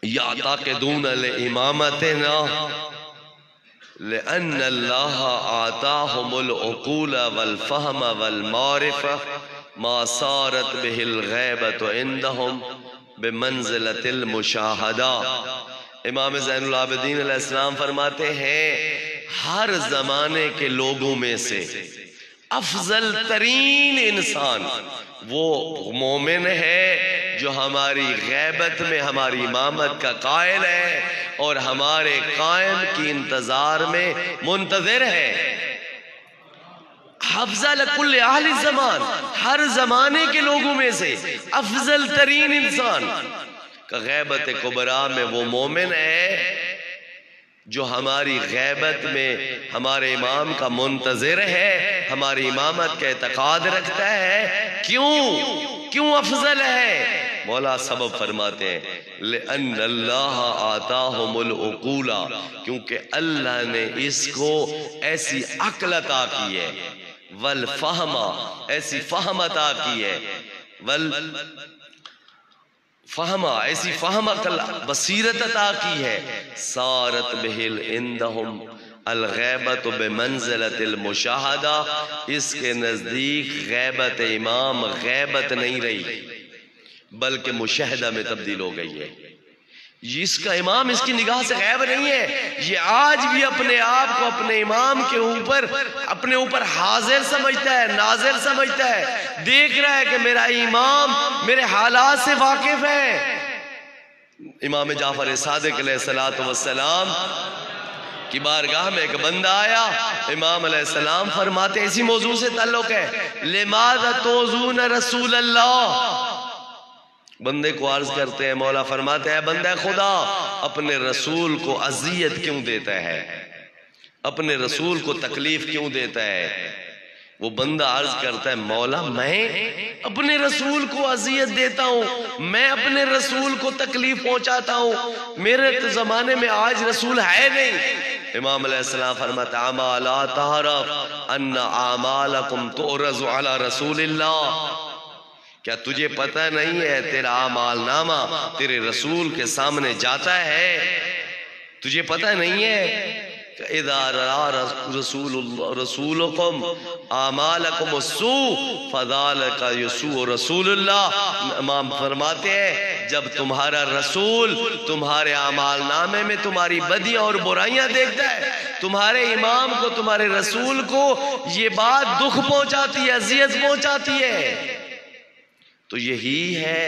یعتقدون لامامتنا لأن اللہ آتاہم العقول والفہم والمعرفہ ما صارت به الغیبت عندہم بمنزلت المشاہدہ۔ امام زین العابدین علیہ السلام فرماتے ہیں ہر زمانے کے لوگوں میں سے افضل ترین انسان وہ مومن ہے جو ہماری غیبت میں ہماری امامت کا قائل ہے اور ہمارے قائم کی انتظار میں منتظر ہے۔ افضل کل اہل الزمان، ہر زمانے کے لوگوں میں سے افضل ترین انسان کا غیبت کبریٰ میں وہ مومن ہے جو ہماری غیبت میں ہمارے امام کا منتظر ہے، ہماری امامت کا اعتقاد رکھتا ہے۔ کیوں افضل ہے؟ مولا سبب فرماتے ہیں لأن اللہ آتاہم العقول، کیونکہ اللہ نے اس کو ایسی عقل عطا کی ہے، والفہم، ایسی فہم عطا کی ہے، فہم، ایسی فہم عقل بصیرت عطا کی ہے، صارت بہل عندہم الغیبت بمنزلت المشاہدہ، اس کے نزدیک غیبت امام غیبت نہیں رہی بلکہ مشاہدہ میں تبدیل ہو گئی ہے۔ اس کا امام اس کی نگاہ سے غیب نہیں ہے، یہ آج بھی اپنے آپ کو اپنے امام کے اوپر اپنے اوپر حاضر سمجھتا ہے، ناظر سمجھتا ہے، دیکھ رہا ہے کہ میرا امام میرے حالات سے واقف ہے۔ امام جعفر صادق علیہ السلام کی بارگاہ میں ایک بندہ آیا، امام علیہ السلام فرماتے ہیں اسی موضوع سے تعلق ہے، لماذا توزون رسول اللہ؟ بندے کو عرض کرتے ہیں، مولا فرماتے ہیں بندہ خدا اپنے رسول کو اذیت کیوں دیتا ہے، اپنے رسول کو تکلیف کیوں دیتا ہے؟ وہ بندہ عرض کرتا ہے مولا میں اپنے رسول کو اذیت دیتا ہوں، میں اپنے رسول کو تکلیف پہنچاتا ہوں، میرے زمانے میں آج رسول ہے نہیں۔ امام علیہ السلام فرماتے ہیں اما لا تعرف ان اعمالکم تعرض علی رسول اللہ، کیا تجھے پتہ نہیں ہے تیرا اعمال نامہ تیرے رسول کے سامنے جاتا ہے؟ تجھے پتہ نہیں ہے اذا رأى رسولكم اعمالكم السوء فذلك يسوء رسول اللہ۔ امام فرماتے ہیں جب تمہارا رسول تمہارے اعمال نامے میں تمہاری بدیاں اور برائیاں دیکھتا ہے، تمہارے امام کو، تمہارے رسول کو یہ بات دکھ پہنچاتی ہے، اذیت پہنچاتی ہے، تو یہی ہے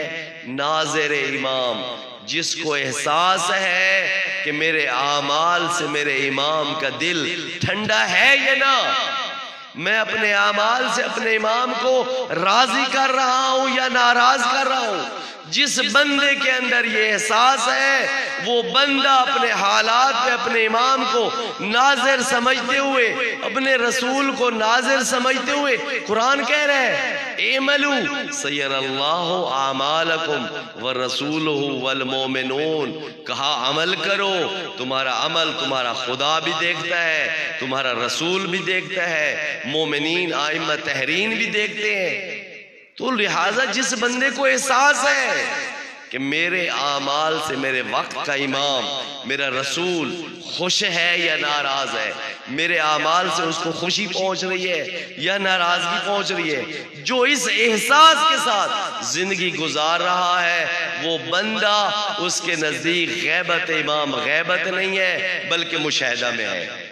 ناظر امام، جس کو احساس ہے کہ میرے اعمال سے میرے امام کا دل ٹھنڈا ہے یا نہ، میں اپنے اعمال سے اپنے امام کو راضی کر رہا ہوں یا ناراض کر رہا ہوں۔ جس بندے کے اندر یہ احساس ہے وہ بندہ اپنے حالات پہ اپنے امام کو ناظر سمجھتے ہوئے، اپنے رسول کو ناظر سمجھتے ہوئے، قرآن کہہ رہے ہیں اعملوا سیر اللہ اعمالکم ورسولہ والمومنون، کہا عمل کرو، تمہارا عمل تمہارا خدا بھی دیکھتا ہے، تمہارا رسول بھی دیکھتا ہے، مومنین ائمہ تحرین بھی دیکھتے ہیں۔ تو لہٰذا جس بندے کو احساس ہے کہ میرے اعمال سے میرے وقت کا امام میرا رسول خوش ہے یا ناراض ہے، میرے اعمال سے اس کو خوشی پہنچ رہی ہے یا ناراضگی پہنچ رہی ہے۔ جو اس احساس کے ساتھ زندگی گزار رہا ہے وہ بندہ اس کے نزدیک غیبت امام غیبت نہیں ہے بلکہ مشاہدہ میں ہے۔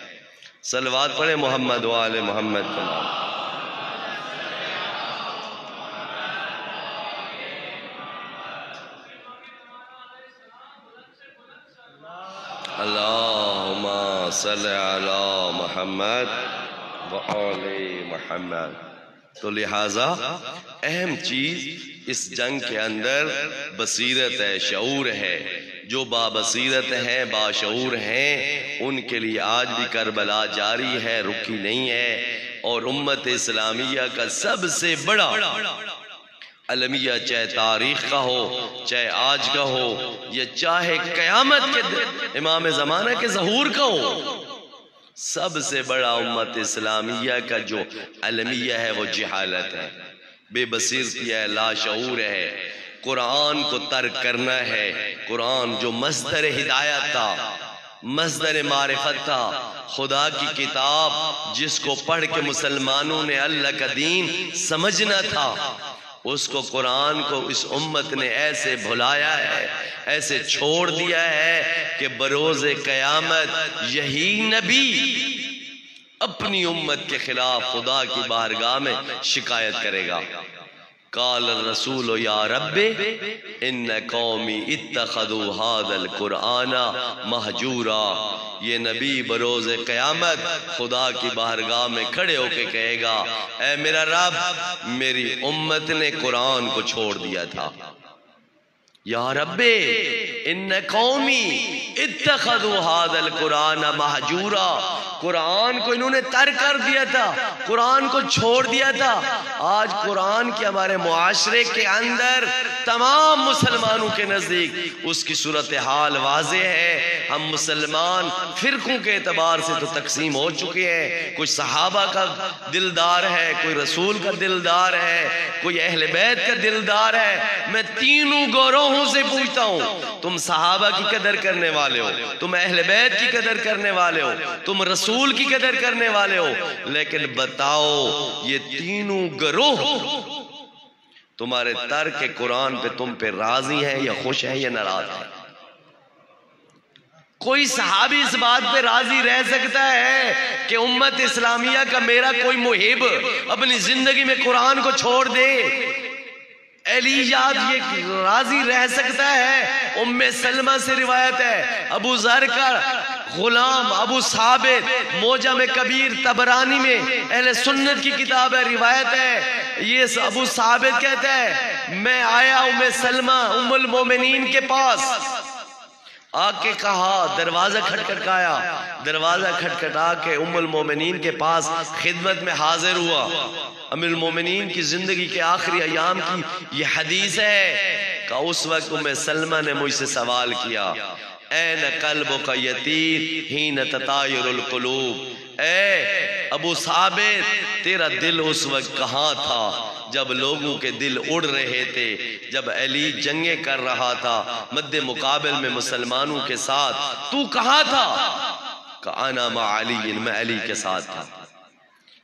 صلوات پڑھیں محمد و آل محمد کے نام۔ اللہم صلی علی محمد و آل محمد۔ تو لہٰذا اہم چیز اس جنگ کے اندر بصیرت ہے، شعور ہے۔ جو بابصیرت ہیں، باشعور ہیں، ان کے لیے آج بھی کربلا جاری ہے، رکی نہیں ہے۔ اور امت اسلامیہ کا سب سے بڑا المیہ، چاہے تاریخ کا ہو، چاہے آج کا ہو، یا چاہے قیامت کے امام زمانہ کے ظہور کا ہو، سب سے بڑا امت اسلامیہ کا جو المیہ ہے وہ جہالت ہے، بے بصیرتی ہے، لاشعور ہے۔ قرآن کو ترک کرنا ہے۔ قرآن جو مصدر ہدایت تھا، مصدر معرفت تھا، خدا کی کتاب جس کو پڑھ کے مسلمانوں نے اللہ کا دین سمجھنا تھا، اس کو قرآن کو اس امت نے ایسے بھلایا ہے، ایسے چھوڑ دیا ہے کہ بروز قیامت یہی نبی اپنی امت کے خلاف خدا کی بارگاہ میں شکایت کرے گا۔ قال الرسول یا رب ان قومی اتخذوا هذا القرآن مہجورا۔ یہ نبی بروز قیامت خدا کی بارگاہ میں کھڑے ہو کے کہے گا، اے میرا رب، میری امت نے قرآن کو چھوڑ دیا تھا۔ یا رب ان قومی اتخذوا هذا القرآن مہجورا۔ قرآن کو انہوں نے ترک کر دیا تھا، قرآن کو چھوڑ دیا تھا۔ آج قرآن کے ہمارے معاشرے کے اندر تمام مسلمانوں کے نزدیک اس کی صورتحال واضح ہے۔ ہم مسلمان فرقوں کے اعتبار سے تو تقسیم ہو چکے ہیں، کوئی صحابہ کا دلدار ہے، کوئی رسول کا دلدار ہے، کوئی اہل بیت کا دلدار ہے۔ میں تینوں گروہوں سے پوچھتا ہوں، تم صحابہ کی قدر کرنے والے ہو، تم اہل بیت کی قدر کرنے والے ہو، تم رسول کی قدر کرنے والے ہو، لیکن بتاؤ یہ تینوں گروہ تمہارے ترک قرآن پہ تم پہ راضی ہیں یا خوش ہیں یا ناراض ہیں؟ کوئی صحابی اس بات پہ راضی رہ سکتا ہے کہ امت اسلامیہ کا میرا کوئی محب اپنی زندگی میں قرآن کو چھوڑ دے؟ علی یاد یہ راضی رہ سکتا ہے؟ ام سلمہ سے روایت ہے، ابو ذر کا غلام ابو ثابت، موجم کبیر طبرانی میں اہل سنت کی کتاب ہے، روایت ہے، یہ ابو ثابت کہتا ہے میں آیا ام سلمہ ام المومنین کے پاس، آ کے کہا، دروازہ کھٹکھٹایا، دروازہ کھٹکھٹا کے ام المومنین کے پاس خدمت میں حاضر ہوا۔ ام المومنین کی زندگی کے آخری ایام کی یہ حدیث ہے کہ اس وقت ام سلمہ نے مجھ سے سوال کیا، این قلبک یطیر حین تطایر القلوب، اے ابو ثابت تیرا دل اس وقت کہاں تھا جب لوگوں کے دل اڑ رہے تھے، جب علی جنگیں کر رہا تھا مد مقابل میں مسلمانوں کے ساتھ، تو کہاں تھا؟ کہ انا مع علی، میں علی کے ساتھ تھا۔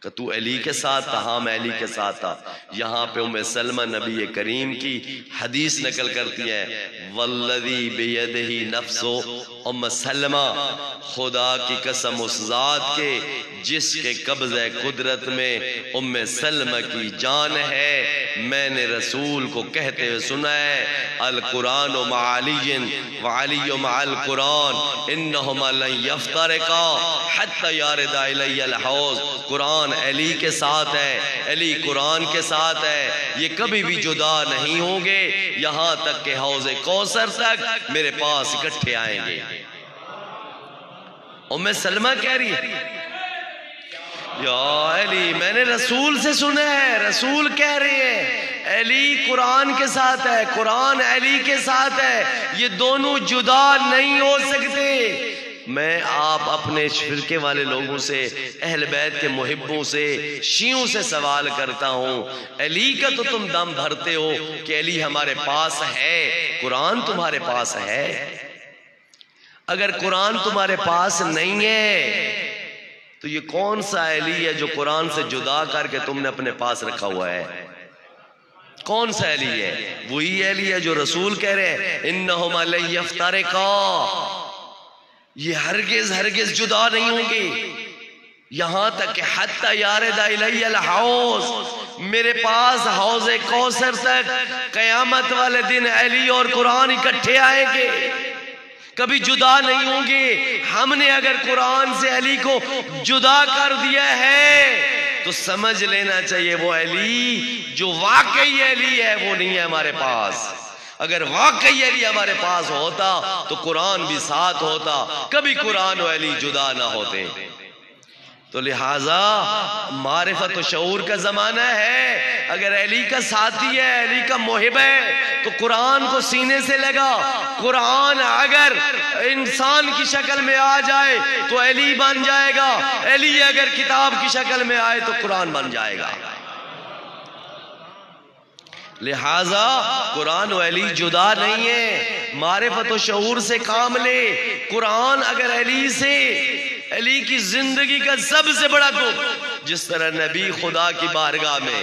کہ تو علی کے ساتھ تھا؟ ہاں میں علی کے ساتھ تھا۔ یہاں پہ ام سلمہ نبی کریم کی حدیث نقل کرتی ہے، والذی بیدہی نفسو، ام سلمہ خدا کی قسم اس ذات کے جس کے قبضہ قدرت میں ام سلمہ کی جان ہے، میں نے رسول کو کہتے ہوئے سنا ہے، القرآن مع علی وعلی مع القرآن انہما لن یفترقا حتی یارد الی الحوض۔ قرآن علی کے ساتھ ہے، علی قرآن کے ساتھ ہے، یہ کبھی بھی جدا نہیں ہوں گے یہاں تک کہ حوض کوثر تک میرے پاس اکٹھے آئیں گے۔ ام سلمہ کہہ رہی ہے یا علی، میں نے رسول سے سنا ہے، رسول کہہ رہے ہیں علی قرآن کے ساتھ ہے، قرآن علی کے ساتھ ہے، یہ دونوں جدا نہیں ہو سکتے۔ میں آپ اپنے فرقے والے لوگوں سے، اہل بیت کے محبوں سے، شیعوں سے سوال کرتا ہوں، علی کا تو تم دم بھرتے ہو کہ علی ہمارے پاس ہے، قرآن تمہارے پاس ہے؟ اگر قرآن تمہارے پاس نہیں ہے تو یہ کون سا علی ہے جو قرآن سے جدا کر کے تم نے اپنے پاس رکھا ہوا ہے؟ کون سا علی ہے؟ وہی علی ہے جو رسول کہہ رہے ہیں انہما لن یفترقا، یہ ہرگز ہرگز جدا نہیں ہوں گے، یہاں تک کہ حتی یارد الی الحوض، میرے پاس حوض کوثر تک قیامت والے دن علی اور قرآن اکٹھے آئیں گے، کبھی جدا نہیں ہوں گے۔ ہم نے اگر قرآن سے علی کو جدا کر دیا ہے تو سمجھ لینا چاہیے وہ علی جو واقعی علی ہے وہ نہیں ہے ہمارے پاس۔ اگر واقعی علی ہمارے پاس ہوتا تو قرآن بھی ساتھ ہوتا، کبھی قرآن و علی جدا نہ ہوتے۔ تو لہٰذا معرفت و شعور کا زمانہ ہے، اگر علی کا ساتھی ہے، علی کا محب ہے تو قرآن کو سینے سے لگا۔ قرآن اگر انسان کی شکل میں آ جائے تو علی بن جائے گا، علی اگر کتاب کی شکل میں آئے تو قرآن بن جائے گا۔ لہٰذا قرآن و علی جدا نہیں ہے، معرفت و شعور سے کام لے۔ قرآن اگر علی سے، علی کی زندگی کا سب سے بڑا دکھ، جس طرح نبی خدا کی بارگاہ میں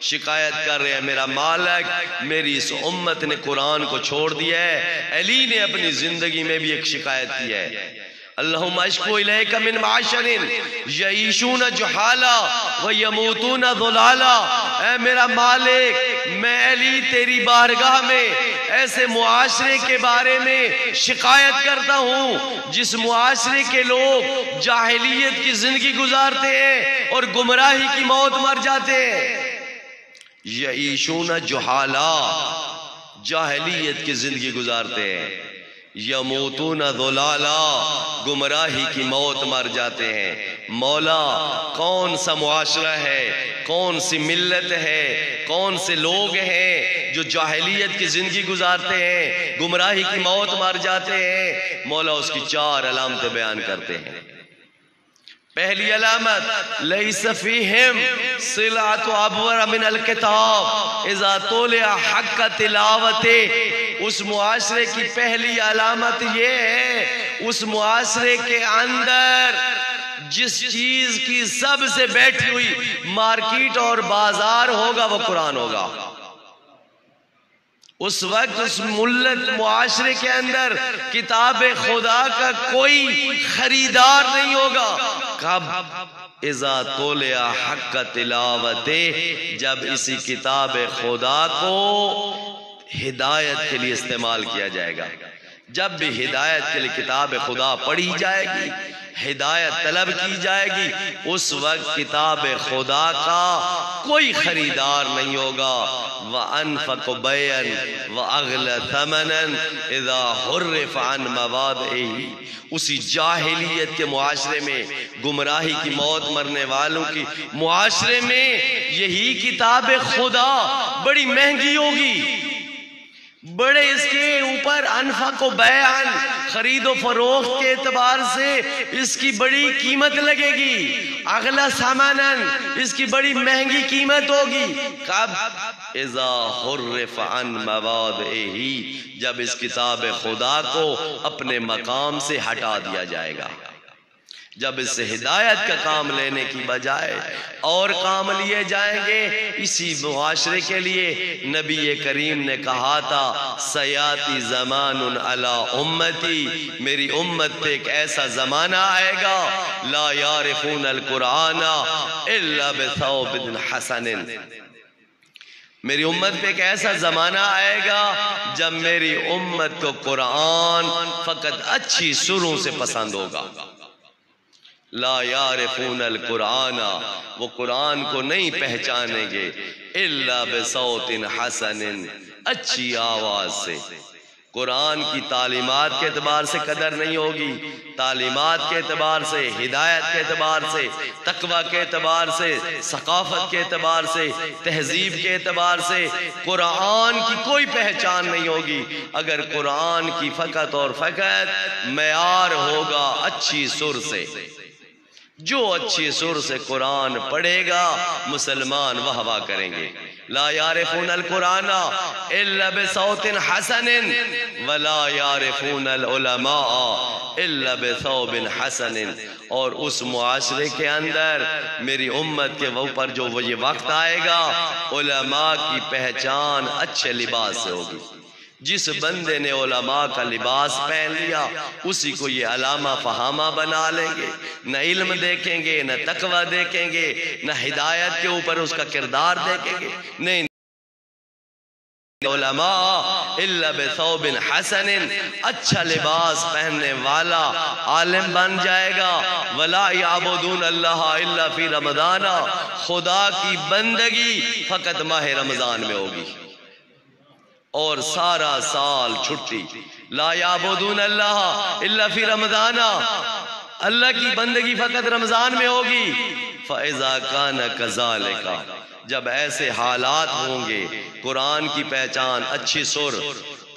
شکایت کر رہے ہیں میرا مالک میری اس امت نے قرآن کو چھوڑ دیا ہے، علی نے اپنی زندگی میں بھی ایک شکایت کی ہے، اللہم اشکو الیک من معاشر یعیشون جہالا ویموتون ضلالا، اے میرا مالک میں علی تیری بارگاہ میں ایسے معاشرے کے بارے میں شکایت کرتا ہوں جس معاشرے کے لوگ جاہلیت کی زندگی گزارتے ہیں اور گمراہی کی موت مر جاتے ہیں۔ یعیشون جہالا، جاہلیت کی زندگی گزارتے ہیں، یموتون ضلالا، گمراہی کی موت مر جاتے ہیں۔ مولا کون سا معاشرہ ہے، کون سی ملت ہے، کون سے لوگ ہیں جو جاہلیت کی زندگی گزارتے ہیں، گمراہی کی موت مر جاتے ہیں؟ مولا اس کی 4 علامتیں بیان کرتے ہیں۔ پہلی علامت لیس فیہم صلات ابور من الکتاب اذا طلع حق تلاوت، اس معاشرے کی پہلی علامت یہ ہے اس معاشرے کے اندر جس چیز کی سب سے بیٹھی ہوئی مارکیٹ اور بازار ہوگا وہ قرآن ہوگا۔ اس وقت اس ملت معاشرے کے اندر کتاب خدا کا کوئی خریدار نہیں ہوگا۔ کب؟ اذا طلع حق تلاوت، جب اسی کتاب خدا کو ہدایت کے لیے استعمال کیا جائے گا۔ جب بھی ہدایت کے لیے کتاب خدا پڑھی جائے گی، ہدایت طلب کی جائے گی، اس وقت کتاب خدا کا کوئی خریدار نہیں ہوگا۔ وَأَنفَقُ بَيْعًا وَأَغْلَى ثَمَنًا اِذَا حُرِّفَ عَنْ مَبَادِئِهِ، اسی جاہلیت کے معاشرے میں، گمراہی کی موت مرنے والوں کی معاشرے میں یہی کتاب خدا بڑی مہنگی ہوگی، بڑے اس کے اوپر انفق و بیعن، خرید و فروخت کے اعتبار سے اس کی بڑی قیمت لگے گی، اغلا ثمناً، اس کی بڑی مہنگی قیمت ہوگی۔ کب؟ اذا حرف عن مواضعہ، جب اس کتاب خدا کو اپنے مقام سے ہٹا دیا جائے گا، جب اس سے ہدایت کا کام لینے کی بجائے اور کام لیے جائیں گے۔ اسی معاشرے کے لیے نبی کریم نے کہا تھا سیاتی زمان علی امتی، میری امت پہ ایک ایسا زمانہ آئے گا لا یعرفون القرآن الا بثوب حسن، میری امت پہ ایک ایسا زمانہ آئے گا جب میری امت کو قرآن فقط اچھی سروں سے پسند ہوگا۔ لا یعرفون القرآن، وہ قرآن کو نہیں پہچانیں گے الا بصوت حسن، اچھی آواز سے۔ قرآن کی تعلیمات کے اعتبار سے قدر نہیں ہوگی، تعلیمات کے اعتبار سے، ہدایت کے اعتبار سے، تقوی کے اعتبار سے، ثقافت کے اعتبار سے، تہذیب کے اعتبار سے قرآن کی کوئی پہچان نہیں ہوگی اگر قرآن کی فقط اور فقط معیار ہوگا اچھی سر سے۔ جو اچھی سر سے قرآن پڑھے گا مسلمان واہ واہ کریں گے، لا یعرفون القرآن الا بصوت حسن ولا یعرفون العلماء الا بثوب حسن. اور اس معاشرے کے اندر میری امت کے اوپر جو وہ یہ وقت آئے گا، علماء کی پہچان اچھے لباس سے ہوگی. جس بندے نے علماء کا لباس پہن لیا اسی کو یہ علامہ فہامہ بنا لیں گے. نہ علم دیکھیں گے، نہ تقوی دیکھیں گے، نہ ہدایت کے اوپر اس کا کردار دیکھیں گے. نہیں، علماء الا بثوب حسن، اچھا لباس پہننے والا عالم بن جائے گا. ولا یعبدون اللہ الا فی رمضان، خدا کی بندگی فقط ماہ رمضان میں ہوگی اور سارا سال چھٹی. لا یعبدون اللہ الا فی رمضان، اللہ کی بندگی فقط رمضان میں ہوگی. فَإِذَا كَانَ كَذَلِكَ، جب ایسے حالات ہوں گے، قرآن کی پہچان اچھی سر،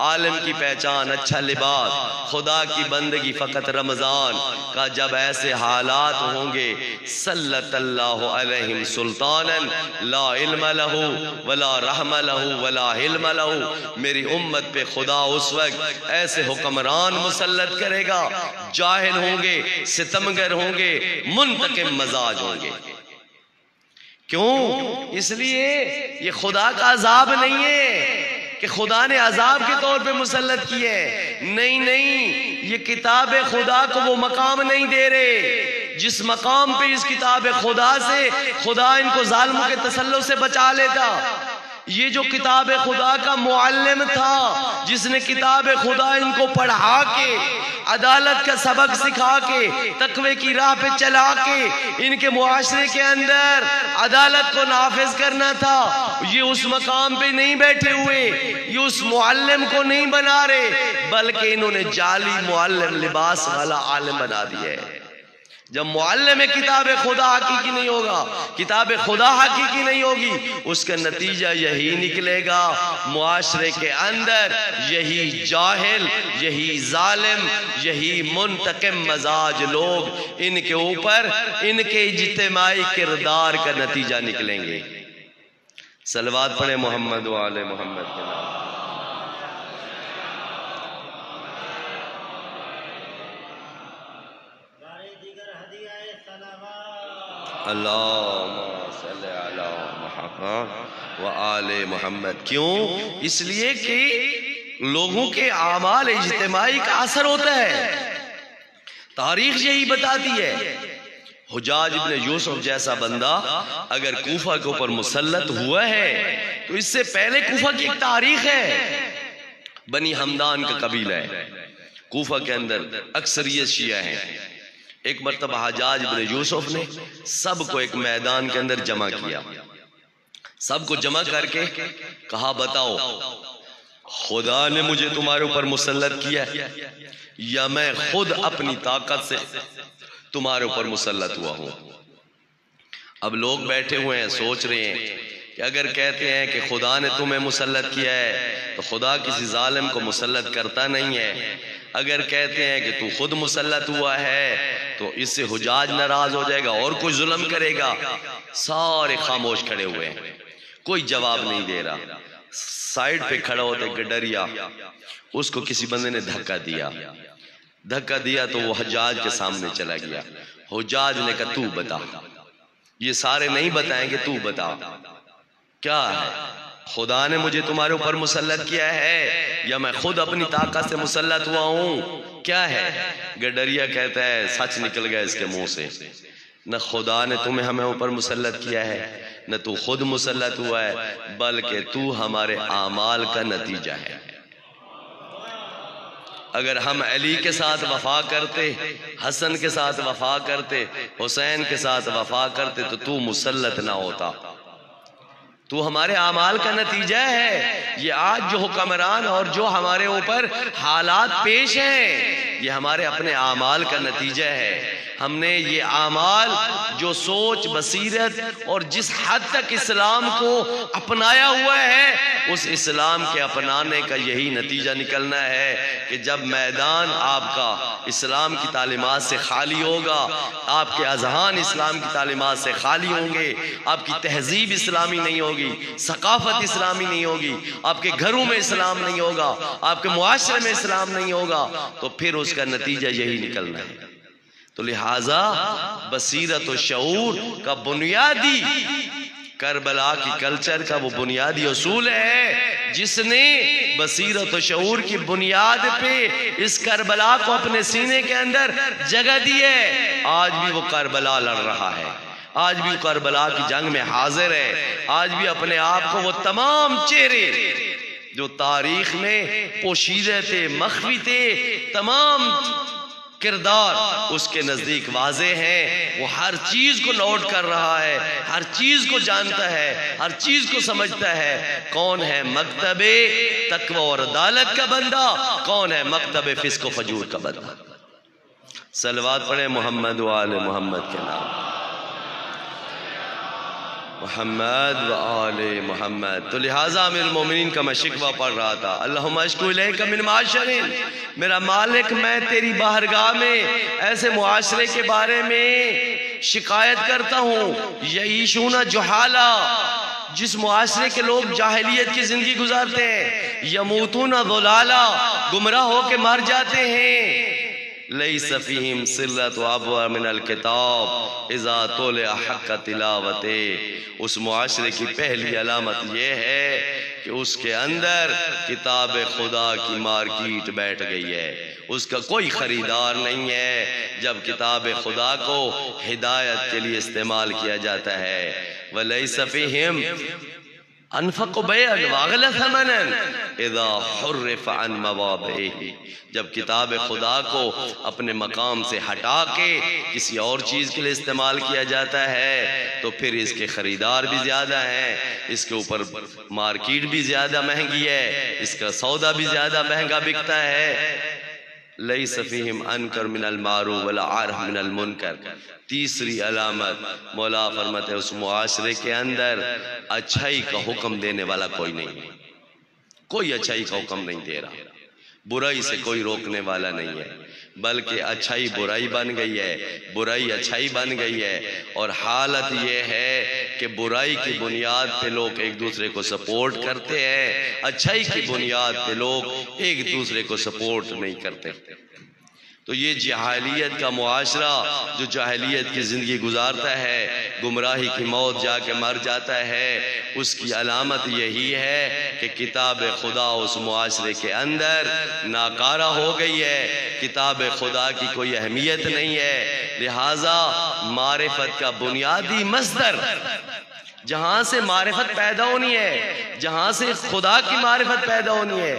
عالم کی پہچان اچھا لباس، خدا کی بندگی فقط رمضان کا جب ایسے حالات ہوں گے، سلط اللہ علیہم سلطانا لا علم لہ ولا رحم لہ ولا حلم لہ. میری امت پہ خدا اس وقت ایسے حکمران مسلط کرے گا، جاہل ہوں گے، ستمگر ہوں گے، منتقم مزاج ہوں گے. کیوں؟ اس لیے یہ خدا کا عذاب نہیں ہے کہ خدا نے عذاب کے طور پہ مسلط کیے. نہیں، یہ کتاب خدا کو وہ مقام نہیں دے رہے جس مقام پہ اس کتاب خدا سے خدا ان کو ظالموں کے تسلط سے بچا لیتا. یہ جو کتاب خدا کا معلم تھا، جس نے کتاب خدا ان کو پڑھا کے، عدالت کا سبق سکھا کے، تقوی کی راہ پہ چلا کے ان کے معاشرے کے اندر عدالت کو نافذ کرنا تھا، یہ اس مقام پہ نہیں بیٹھے ہوئے، یہ اس معلم کو نہیں بنا رہے، بلکہ انہوں نے جعلی معلم لباس والا عالم بنا دیا ہے. جب معلم کتاب خدا حقیقی نہیں ہوگا، کتاب خدا حقیقی نہیں ہوگی، اس کا نتیجہ یہی نکلے گا، معاشرے کے اندر یہی جاہل، یہی ظالم، یہی منتقم مزاج لوگ ان کے اوپر ان کے اجتماعی کردار کا نتیجہ نکلیں گے. صلوات پڑھیں محمد و آل محمد کے نام. اللہم صلی علی محمد و آل محمد. کیوں؟ اس لیے کہ لوگوں کے اعمال اجتماعی کا اثر ہوتا ہے. تاریخ یہی بتاتی ہے. حجاج ابن یوسف جیسا بندہ اگر کوفہ کے اوپر مسلط ہوا ہے تو اس سے پہلے کوفہ کی ایک تاریخ ہے. بنی حمدان کا قبیلہ ہے، کوفہ کے اندر اکثریت شیعہ ہیں. ایک مرتبہ حجاج ابن یوسف نے سب کو ایک میدان کے اندر جمع کیا، سب کو جمع کر کے کہا بتاؤ خدا نے مجھے تمہارے اوپر مسلط کیا ہے یا میں خود اپنی طاقت سے تمہارے اوپر مسلط ہوا ہوں. اب لوگ بیٹھے ہوئے ہیں سوچ رہے ہیں کہ اگر کہتے ہیں کہ خدا نے تمہیں مسلط کیا ہے تو خدا کسی ظالم کو مسلط کرتا نہیں ہے. اگر کہتے ہیں کہ تو خود مسلط ہوا ہے تو اس سے حجاج ناراض ہو جائے گا اور کوئی ظلم کرے گا. سارے خاموش کھڑے ہوئے ہیں، کوئی جواب نہیں دے رہا. سائیڈ پہ کھڑا ہوتا گڈریا، اس کو کسی بندے نے دھکا دیا تو وہ حجاج کے سامنے چلا گیا. حجاج نے کہا تو بتا. یہ سارے نہیں بتائیں گے، تو بتا کیا ہے؟ خدا نے مجھے تمہارے اوپر مسلط کیا ہے یا میں خود اپنی طاقت سے مسلط ہوا ہوں؟ کیا ہے؟ گڈریا کہتا ہے سچ نکل گیا اس کے منہ سے، نہ خدا نے تمہیں ہمیں اوپر مسلط کیا ہے نہ تو خود مسلط ہوا ہے، بلکہ تو ہمارے اعمال کا نتیجہ ہے. اگر ہم علی کے ساتھ وفا کرتے، حسن کے ساتھ وفا کرتے، حسین کے ساتھ وفا کرتے تو مسلط نہ ہوتا. تو ہمارے اعمال کا نتیجہ ہے. یہ آج جو حکمران اور جو ہمارے اوپر حالات پیش ہیں یہ ہمارے اپنے اعمال کا نتیجہ ہے. ہم نے یہ اعمال جو سوچ بصیرت اور جس حد تک اسلام کو اپنایا ہوا ہے، اس اسلام کے اپنانے کا یہی نتیجہ نکلنا ہے کہ جب میدان آپ کا اسلام کی تعلیمات سے خالی ہوگا، آپ کے اذہان اسلام کی تعلیمات سے خالی ہوں گے، آپ کی تہذیب اسلامی نہیں ہوگی، ثقافت اسلامی نہیں ہوگی، آپ کے گھروں میں اسلام نہیں ہوگا، آپ کے معاشرے میں اسلام نہیں ہوگا، تو پھر اس کا نتیجہ یہی نکلنا ہے۔ تو لہٰذا بصیرت و شعور کا بنیادی کربلا کی کلچر کا وہ بنیادی اصول ہے، جس نے بصیرت و شعور کی بنیاد پہ اس کربلا کو اپنے سینے کے اندر جگہ دی ہے۔ آج بھی وہ کربلا لڑ رہا ہے، آج بھی کربلا کی جنگ میں حاضر ہے، آج بھی اپنے آپ کو وہ تمام چہرے جو تاریخ میں پوشیدہ تھے، مخفی تھے، تمام کردار اس کے نزدیک واضح ہیں۔ وہ ہر چیز کو نوٹ کر رہا ہے، ہر چیز کو جانتا ہے، ہر چیز کو سمجھتا ہے۔ کون ہے مکتب تقوی اور عدالت کا بندہ، کون ہے مکتب فسق و فجور کا بندہ۔ صلوات پڑھیں محمد و آل محمد کے نام، محمد و آل محمد۔ تو لہٰذا امیر المومنین کا میں شکوہ پڑھ رہا تھا، اللہم اشکو الیک من معاشرین، میرا مالک میں تیری بارگاہ میں ایسے معاشرے کے بارے میں شکایت کرتا ہوں، یعیشون جہالا، جس معاشرے کے لوگ جاہلیت کی زندگی گزارتے ہیں، یموتون ضلالا، گمراہ ہو کے مر جاتے ہیں، لیس فیہم سلۃ ابوا من الکتاب اذا طلع حق تلاوتے۔ اس معاشرے کی پہلی علامت یہ ہے کہ اس کے اندر کتاب خدا کی مارکیٹ بیٹھ گئی ہے، اس کا کوئی خریدار نہیں ہے۔ جب کتاب خدا کو ہدایت کے لیے استعمال کیا جاتا ہے، وَلَيْسَ فِيهِمْ انفق بیعن واغل ثمنن اذا حرف عن مواضعہ، جب کتاب خدا کو اپنے مقام سے ہٹا کے کسی اور چیز کے لیے استعمال کیا جاتا ہے تو پھر اس کے خریدار بھی زیادہ ہیں، اس کے اوپر مارکیٹ بھی زیادہ مہنگی ہے، اس کا سودا بھی زیادہ مہنگا بکتا ہے۔ لیس فیہم انکر من المعروف ولا عارف من المنکر۔ تیسری علامت مولا فرماتے ہیں اس معاشرے کے اندر اچھائی کا حکم دینے والا کوئی نہیں ہے، کوئی اچھائی کا حکم نہیں دے رہا، برائی سے کوئی روکنے والا نہیں ہے، بلکہ اچھائی برائی بن گئی ہے، برائی اچھائی بن گئی ہے۔ اور حالت یہ ہے کہ برائی کی بنیاد پہ لوگ ایک دوسرے کو سپورٹ کرتے ہیں، اچھائی کی بنیاد پہ لوگ ایک دوسرے کو سپورٹ نہیں کرتے۔ تو یہ جاہلیت کا معاشرہ جو جاہلیت کی زندگی گزارتا ہے، گمراہی کی موت جا کے مر جاتا ہے، اس کی علامت یہی ہے کہ کتاب خدا اس معاشرے کے اندر ناکارہ ہو گئی ہے، کتاب خدا کی کوئی اہمیت نہیں ہے۔ لہٰذا معرفت کا بنیادی مصدر جہاں سے معرفت پیدا ہونی ہے، جہاں سے خدا کی معرفت پیدا ہونی ہے،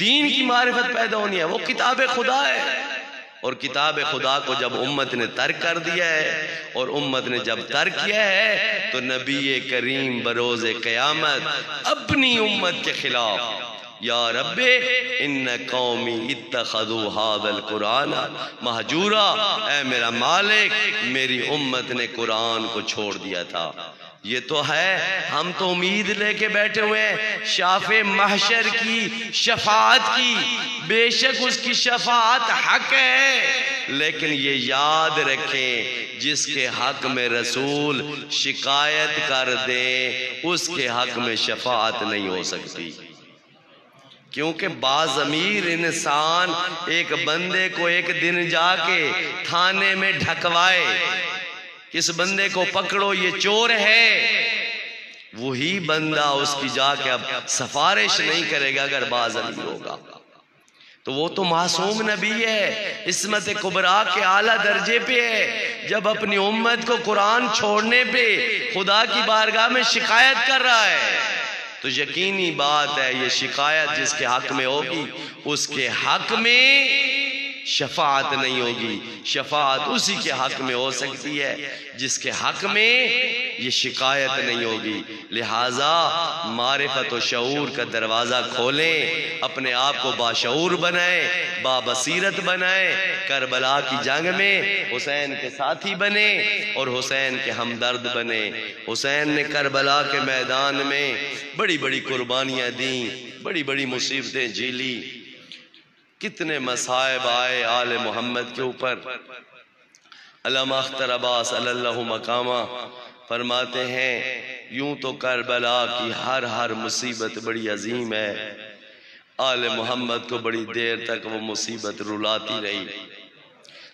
دین کی معرفت پیدا ہونی ہے، وہ کتاب خدا ہے۔ اور کتاب خدا کو جب امت نے ترک کر دیا ہے، اور امت نے جب ترک کیا ہے تو نبی کریم بروز قیامت اپنی امت کے خلاف، یا رب ان قومی اتخذوا هذا القرآن مہجورا، اے میرا مالک میری امت نے قرآن کو چھوڑ دیا تھا۔ یہ تو ہے، ہم تو امید لے کے بیٹھے ہوئے ہیں شافع محشر کی شفاعت کی، بے شک اس کی شفاعت حق ہے، لیکن یہ یاد رکھیں جس کے حق میں رسول شکایت کر دیں اس کے حق میں شفاعت نہیں ہو سکتی، کیونکہ باضمیر انسان ایک بندے کو ایک دن جا کے تھانے میں ڈھکوائے، کس بندے کو پکڑو یہ چور ہے، وہی بندہ اس کی جا کے اب سفارش نہیں کرے گا اگر باضمیر ہوگا، تو وہ تو معصوم نبی ہے، عصمت کبریٰ کے اعلیٰ درجے پہ ہے، جب اپنی امت کو قرآن چھوڑنے پہ خدا کی بارگاہ میں شکایت کر رہا ہے تو یقینی بات ہے یہ شکایت جس کے حق میں ہوگی اس کے حق میں شفاعت نہیں ہوگی۔ شفاعت اسی کے حق میں ہو سکتی ہے جس کے حق میں یہ شکایت نہیں ہوگی۔ لہٰذا معرفت و شعور کا دروازہ کھولیں، اپنے آپ کو باشعور بنائیں، بابصیرت بنائیں، کربلا کی جنگ میں حسین کے ساتھی بنیں اور حسین کے ہمدرد بنیں۔ حسین نے کربلا کے میدان میں بڑی بڑی قربانیاں دیں، بڑی بڑی مصیبتیں جھیلی، کتنے مصائب آئے آل محمد کے اوپر۔ علامہ اختر عباس صلی اللہ مقامہ فرماتے ہیں یوں تو کربلا کی ہر مصیبت بڑی عظیم ہے، آل محمد کو بڑی دیر تک وہ مصیبت رلاتی رہی،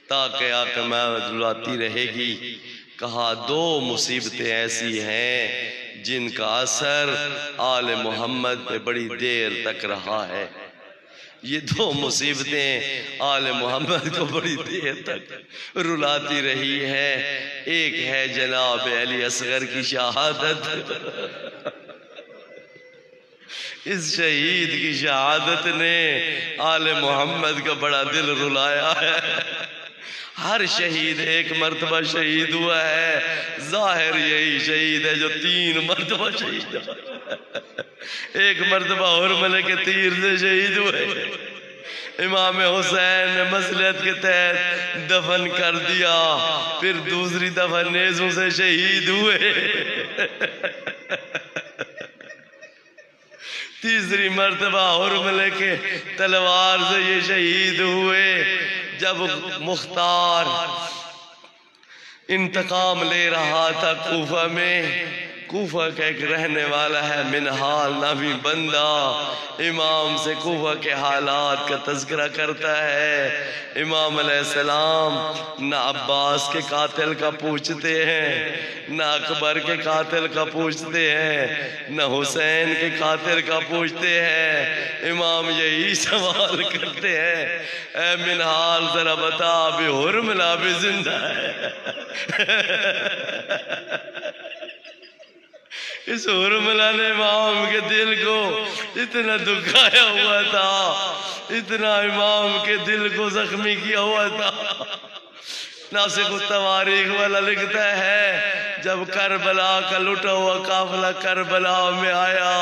تاکہ آقا محمد رلاتی رہے گی۔ کہا دو مصیبتیں ایسی ہیں جن کا اثر آل محمد پہ بڑی دیر تک رہا ہے۔ یہ دو مصیبتیں آل محمد کو بڑی دیر تک رلاتی رہی ہے۔ ایک ہے جناب علی اصغر کی شہادت، اس شہید کی شہادت نے آل محمد کا بڑا دل رلایا ہے۔ ہر شہید ایک مرتبہ شہید ہوا ہے، ظاہر یہی شہید ہے جو 3 مرتبہ شہید ہوا ہے۔ ایک مرتبہ حرملہ کے تیر سے شہید ہوئے، امام حسین نے مصلحت کے تحت دفن کر دیا، پھر دوسری دفعہ نیزوں سے شہید ہوئے، تیسری مرتبہ حرملہ کے تلوار سے یہ شہید ہوئے۔ جب مختار انتقام لے رہا تھا کوفہ میں، کوفہ کا ایک رہنے والا ہے منہال نامی بندہ، امام سے کوفہ کے حالات کا تذکرہ کرتا ہے۔ امام علیہ السلام نہ عباس کے قاتل کا پوچھتے ہیں، نہ اکبر کے قاتل کا پوچھتے ہیں، نہ حسین کے قاتل کا پوچھتے ہیں۔ امام یہی سوال کرتے ہیں اے منہال ذرا بتا ابھی حرملہ بھی زندہ ہے؟ اس حرملہ نے امام کے دل کو اتنا دکھایا ہوا تھا، اتنا امام کے دل کو زخمی کیا ہوا تھا۔ ناسخ التواریخ والا لکھتا ہے جب کربلا کا لٹا ہوا قافلہ کربلا میں آیا،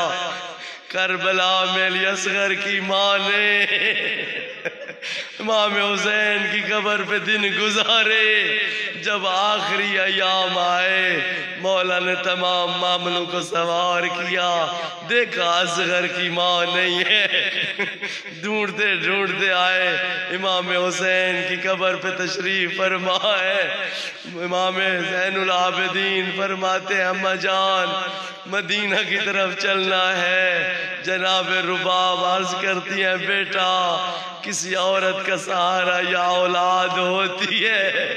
کربلا میں علی اصغر کی ماں نے امام حسین کی قبر پہ دن گزارے۔ جب آخری ایام آئے، مولا نے تمام معاملوں کو سوار کیا، دیکھا اصغر کی ماں نہیں ہے، ڈھونڈتے ڈھونڈتے آئے، امام حسین کی قبر پہ تشریف فرما ہے۔ امام زین العابدین فرماتے ہیں اماں جان مدینہ کی طرف چلنا ہے۔ جناب رباب عرض کرتی ہیں بیٹا کسی عورت کا سہارا یا اولاد ہوتی ہے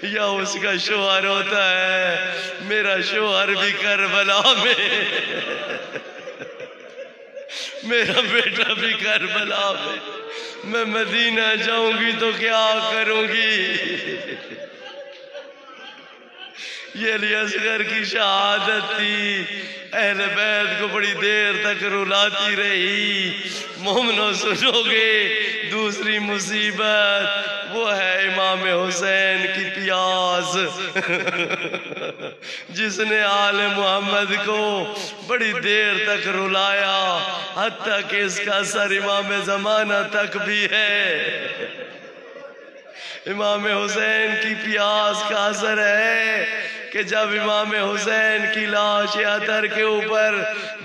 یا اس کا شوہر ہوتا ہے، میرا شوہر بھی کربلا میں، میرا بیٹا بھی کربلا میں مدینہ جاؤں گی تو کیا کروں گی؟ یہ علی اصغر کی شہادت تھی، اہل بیت کو بڑی دیر تک رلاتی رہی۔ مومنو سنو گے دوسری مصیبت وہ ہے امام حسین کی پیاس، جس نے آل محمد کو بڑی دیر تک رلایا، حتیٰ کہ اس کا اثر امام زمانہ تک بھی ہے۔ امام حسین کی پیاس کا اثر ہے کہ جب امام حسین کی لاش عطر کے اوپر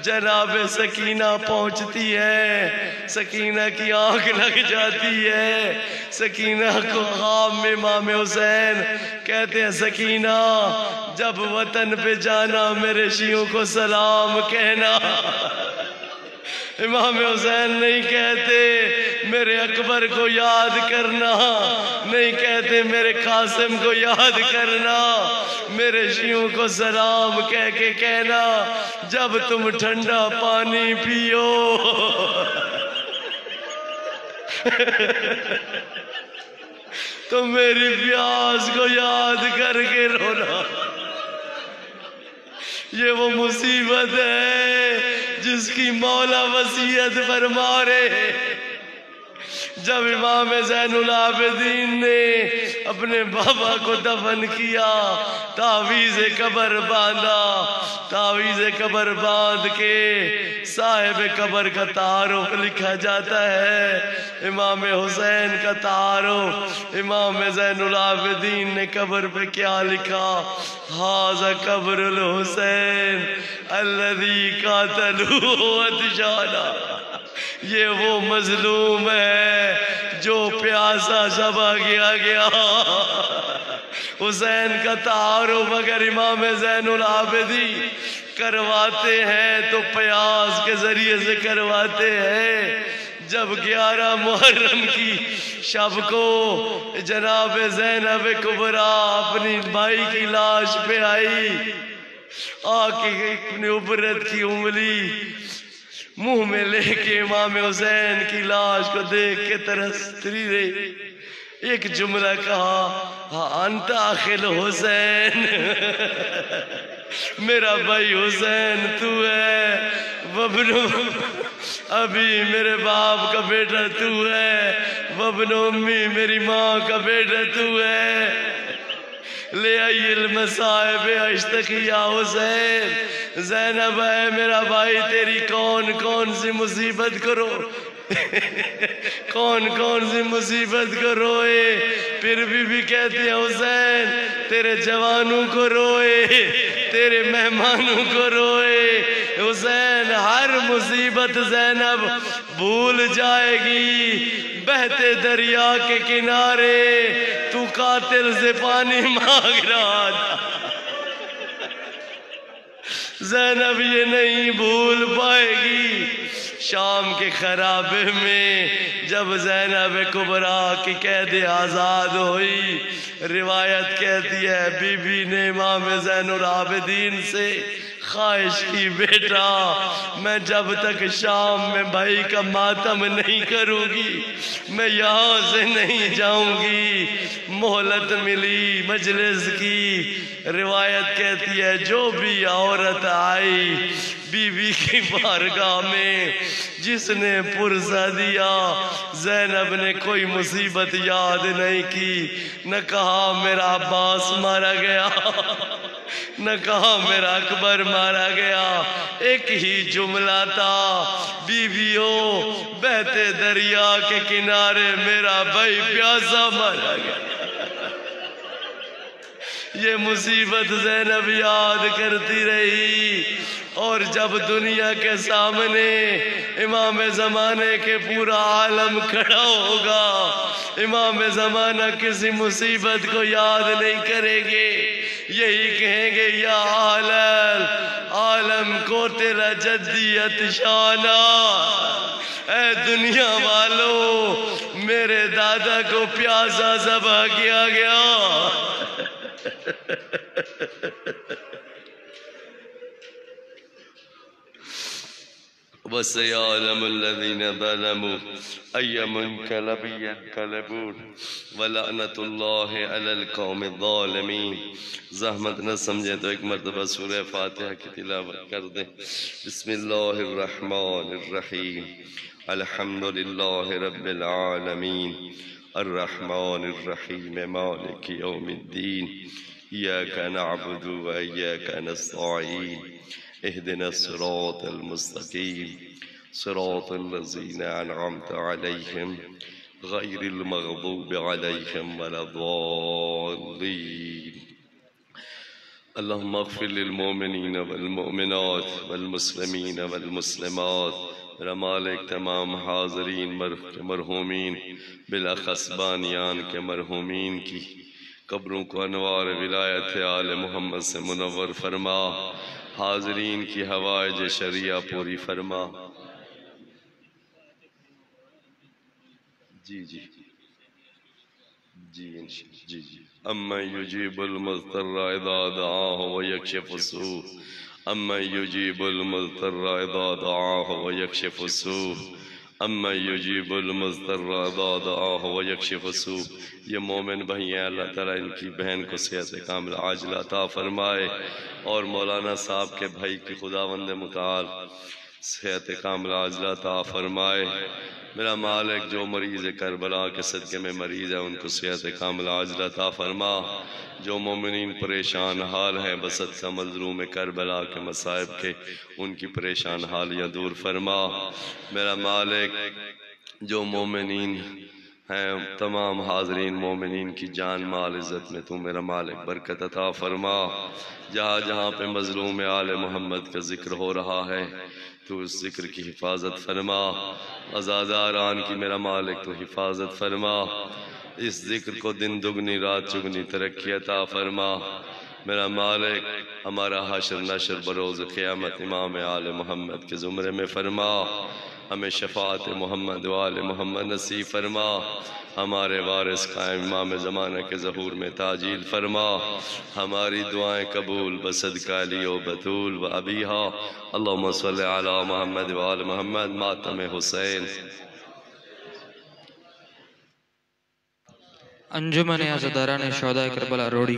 جناب سکینہ پہنچتی ہے، سکینہ کی آنکھ لگ جاتی ہے، سکینہ کو خواب میں امام حسین کہتے ہیں سکینہ جب وطن پہ جانا میرے شیعوں کو سلام کہنا۔ امام حسین نہیں کہتے میرے اکبر کو یاد کرنا، نہیں کہتے میرے قاسم کو یاد کرنا، میرے شیعوں کو سلام کہہ کے کہنا جب تم ٹھنڈا پانی پیو تو میری پیاس کو یاد کر کے رونا۔ یہ وہ مصیبت ہے جس کی مولا وصیت فرما رہے، جب امام زین العابدین نے اپنے بابا کو دفن کیا، تعویذ قبر باندھا، تعویذ قبر باندھ کے صاحب قبر کا تعارف لکھا جاتا ہے، امام حسین کا تعارف۔ امام زین العابدین نے قبر پہ کیا لکھا؟ ھذا قبر الحسین الذی قاتلوہ عطشانا، یہ وہ مظلوم ہے جو پیاسا ذبح کیا گیا۔ حسین کا تعارف اگر امام زین العابدین کرواتے ہیں تو پیاس کے ذریعے سے کرواتے ہیں۔ جب 11 محرم کی شب کو جناب زینب کبریٰ اپنی بھائی کی لاش پہ آئی، آکے اپنی عبرت کی انگلی منہ میں لے کے امام حسین کی لاش کو دیکھ کے ترستی رہی، ایک جملہ کہا، انت اخل حسین، میرا بھائی حسین تو ہے، وابن ابھی میرے باپ کا بیٹا تو ہے، وابن امی میری ماں کا بیٹا تو ہے، لے آئی المصائب اشتقی یا حسین، زینب ہے میرا بھائی تیری کون کون سی مصیبت کرو، کون کون سی مصیبت کو روئے، پھر بھی کہتے ہیں حسین تیرے جوانوں کو روئے، تیرے مہمانوں کو روئے۔ حسین ہر مصیبت زینب بھول جائے گی، بہتے دریا کے کنارے تو قاتل سے پانی مانگ رہا تھا، زینب یہ نہیں بھول پائے گی۔ شام کے خرابے میں جب زینب کبریٰ کی قید آزاد ہوئی، روایت کہتی ہے بی بی نے امام زین العابدین سے خواہش کی، بیٹا میں جب تک شام میں بھائی کا ماتم نہیں کروں گی میں یہاں سے نہیں جاؤں گی۔ مہلت ملی مجلس کی، روایت کہتی ہے جو بھی عورت آئی بی بی کی بارگاہ میں جس نے پرسہ دیا، زینب نے کوئی مصیبت یاد نہیں کی، نہ کہا میرا عباس مارا گیا، نہ کہا میرا اکبر مارا گیا، ایک ہی جملہ تھا، بیویوں بہتے دریا کے کنارے میرا بھائی پیاسا مارا گیا۔ یہ مصیبت زینب یاد کرتی رہی، اور جب دنیا کے سامنے امام زمانے کے پورا عالم کھڑا ہوگا، امام زمانہ کسی مصیبت کو یاد نہیں کریں گے، یہی کہیں گے یا عالم کو تیرا جدی عطشانا، اے دنیا والو میرے دادا کو پیاسا ذبح کیا گیا۔ وَسَيَعْلَمُ الَّذِينَ ظَلَمُوا أَيَّ مُنْقَلَبٍ يَنْقَلِبُونَ وَلَعْنَةُ اللَّهِ عَلَى الْقَوْمِ الظَّالِمِينَ۔ زحمت نہ سمجھے تو ایک مرتبہ سورہ فاتحہ کی تلاوت کر دیں۔ بسم اللہ الرحمن الرحیم، الحمدللہ رب العالمین، الرحمن الرحیم، مالک یوم الدین، ایاک نعبد و ایاک نستعین، اهدنا الصراط المستقيم صراط الذين أنعمت عليهم غير المغضوب عليهم ولا الضالين۔ اللهم اغفر للمؤمنين والمؤمنات والمسلمين والمسلمات، میرا مالک تمام حاضرین مرحومین بالاخص بانیان کے مرحومین کی قبروں کو انوار ولایت آل محمد سے منور فرما، حاضرین کی حوائج شریعہ پوری فرما۔ جی امن یجیب المضطر اذا دعاہ ویکشف السوء، امن یجیب المضطر اذا دعاہ ویکشف السوء، امن یجیب المضطر اذا دعاہ ویکشف السوء۔ یہ مومن بھائی ہیں، اللہ تعالیٰ ان کی بہن کو صحت کاملہ عاجلہ عطا فرمائے، اور مولانا صاحب کے بھائی کی خداوند متعال صحت کاملہ عاجلہ عطا فرمائے۔ میرا مالک جو مریض کربلا کے صدقے میں مریض ہے ان کو صحت کاملہ عاجلہ عطا فرما۔ جو مومنین پریشان حال ہیں بصدقہ مظلوم کربلا کے مصائب کے ان کی پریشان حالیاں دور فرما۔ میرا مالک جو مومنین ہیں تمام حاضرین مومنین کی جان مال عزت میں تو میرا مالک برکت عطا فرما۔ جہاں جہاں پہ مظلوم آل محمد کا ذکر ہو رہا ہے تو اس ذکر کی حفاظت فرما۔ عزاداران کی میرا مالک تو حفاظت فرما۔ اس ذکر کو دن دگنی رات چگنی ترقی عطا فرما۔ میرا مالک ہمارا حشر نشر بروز قیامت امام آل محمد کے زمرے میں فرما۔ ہمیں شفاعت محمد و آل محمد نصیب فرما۔ ہمارے وارث قائم امام زمانہ کے ظہور میں تاجیل فرما۔ ہماری دعائیں قبول بصدقہ علی و بطول و ابیہا۔ اللہم صلی علی محمد و آل محمد۔ ماتم حسین۔ انجمن عزاداران شہداء کربلا روڑی۔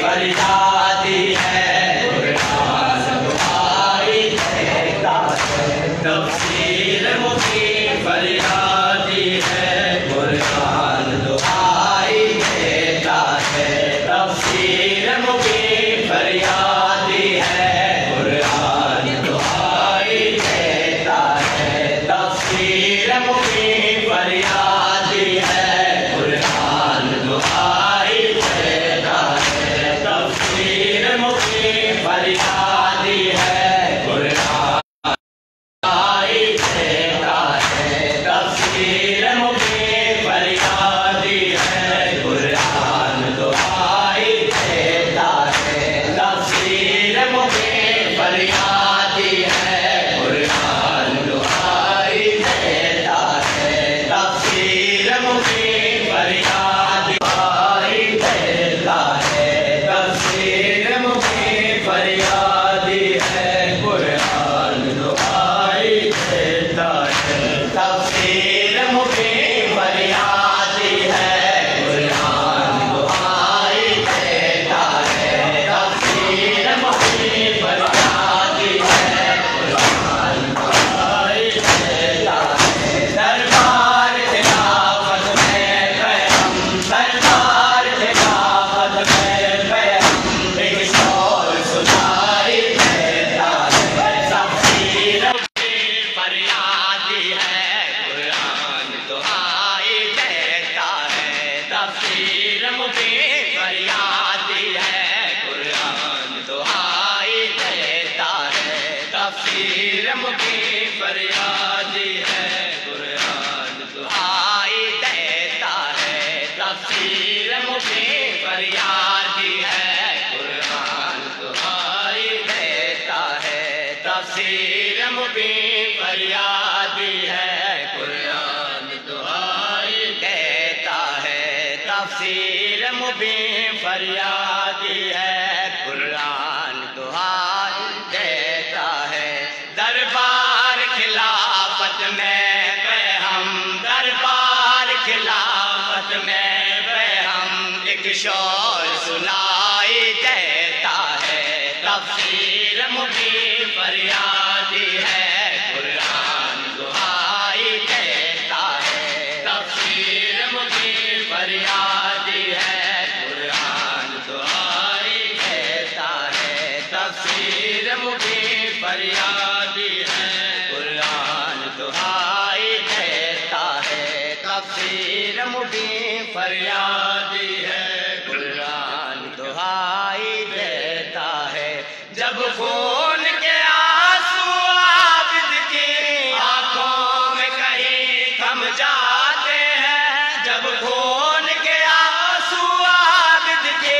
فریادی ہے قرآن دعائی دیتا تفسیر مبین فریادی ہے قرآن دہائی دیتا ہے تفسیر مبین فریادی ہے قرآن دہائی دیتا ہے تفسیر مبین فریادی ہے قرآن دہائی دیتا ہے تفسیر مبین فریادی ہے قرآن دہائی دیتا ہے دربار خلافت میں ہم دربار خلافت میں ہم ایک شور سنائی دیتا ہے تفسیر مبین فریادی ہے قرآن دہائی دیتا ہے تفسیر مبین فریادی ہے قرآن دہائی دیتا ہے تفسیر مبین فریادی ہے قرآن دہائی دیتا ہے تفسیر مبین فریادی ہے قرآن دہائی دیتا ہے جب خون کے آنسو عابد کی آنکھوں میں کہیں تھم جاتے ہیں جب خون کے آنسو عابد کی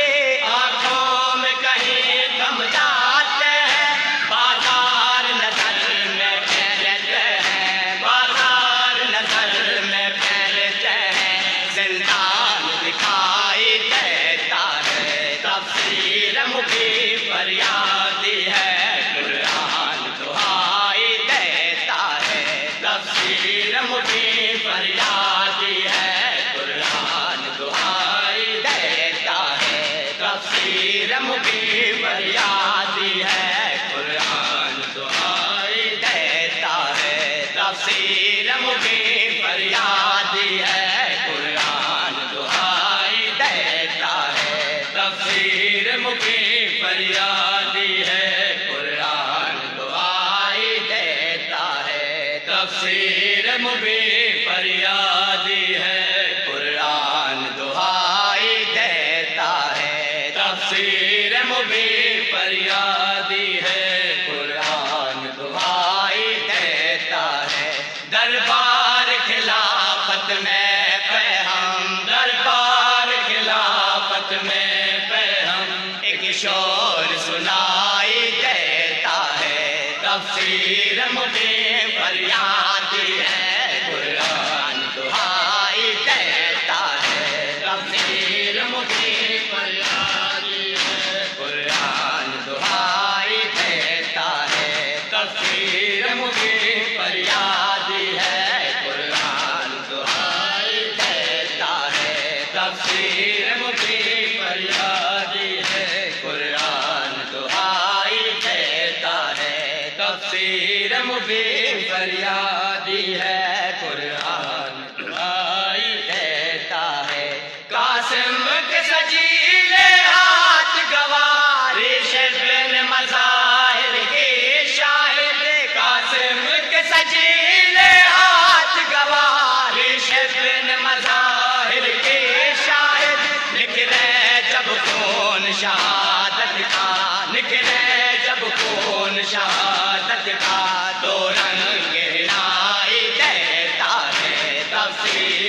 آنکھوں میں کہیں تھم جاتے ہیں بازار نظر میں پھیلتے ہیں بازار نظر میں پھیلتے ہیں زندان دکھائی دیتا ہے تفسیر مبین فریادی ہے قرآن دہائی دیتا ہے تفسیر مبین فریادی ہے قرآن دہائی دیتا ہے تفسیر مبین فریادی ہے قرآن دہائی دیتا ہے تفسیر مبین فریادی ہے قرآن دہائی دیتا ہے تفسیر مبین فریادی ہے قرآن دہائی دیتا ہے تفسیر مبین فریادی ہے قرآن دہائی دیتا ہے تفسیر مبین فریادی ہے قرآن دہائی دیتا ہے دربار خلافت میں ہم دربار خلافت میں ہم ایک شور سنائی دیتا ہے تفسیر مبین فریادی ہے قرآن دہائی دیتا ہے تفسیر مبین فریادی ہے قرآن دہائی دیتا ہے تفسیر مبین فریادی ہے قرآن دہائی دیتا ہے تفسیر مبین فریادی ہے قرآن دہائی دیتا ہے تفسیر مبین فریادی ہے قرآن دہائی دیتا ہے قاسم کے سجیلے ہاتھ گوارش بن مظاہر کے شاہد قاسم کے سجیلے ہاتھ گوارش بن مظاہر کے شاہد نکلے جب خون شہادت کا نکلے جب خون شہادت کا تو رنگ ہلائی دیتا ہے تفسیر